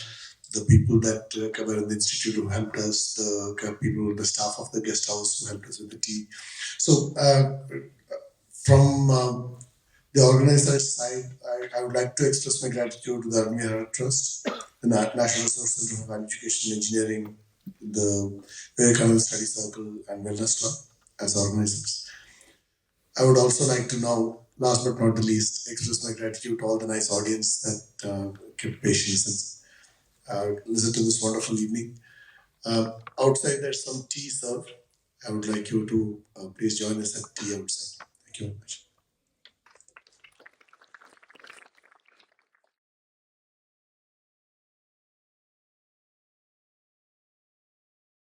the people that were in the institute who helped us, the people, the staff of the guest house who helped us with the tea. So from the organizer's side, I would like to express my gratitude to the Aranya Trust, the National Resource Center for Education and Engineering, the Vivekananda Study Circle and Wellness Club as organizers. I would also like to now, last but not the least, express my gratitude to all the nice audience that kept patience and listened to this wonderful evening. Outside there's some tea served. I would like you to please join us at tea outside. Thank you very much.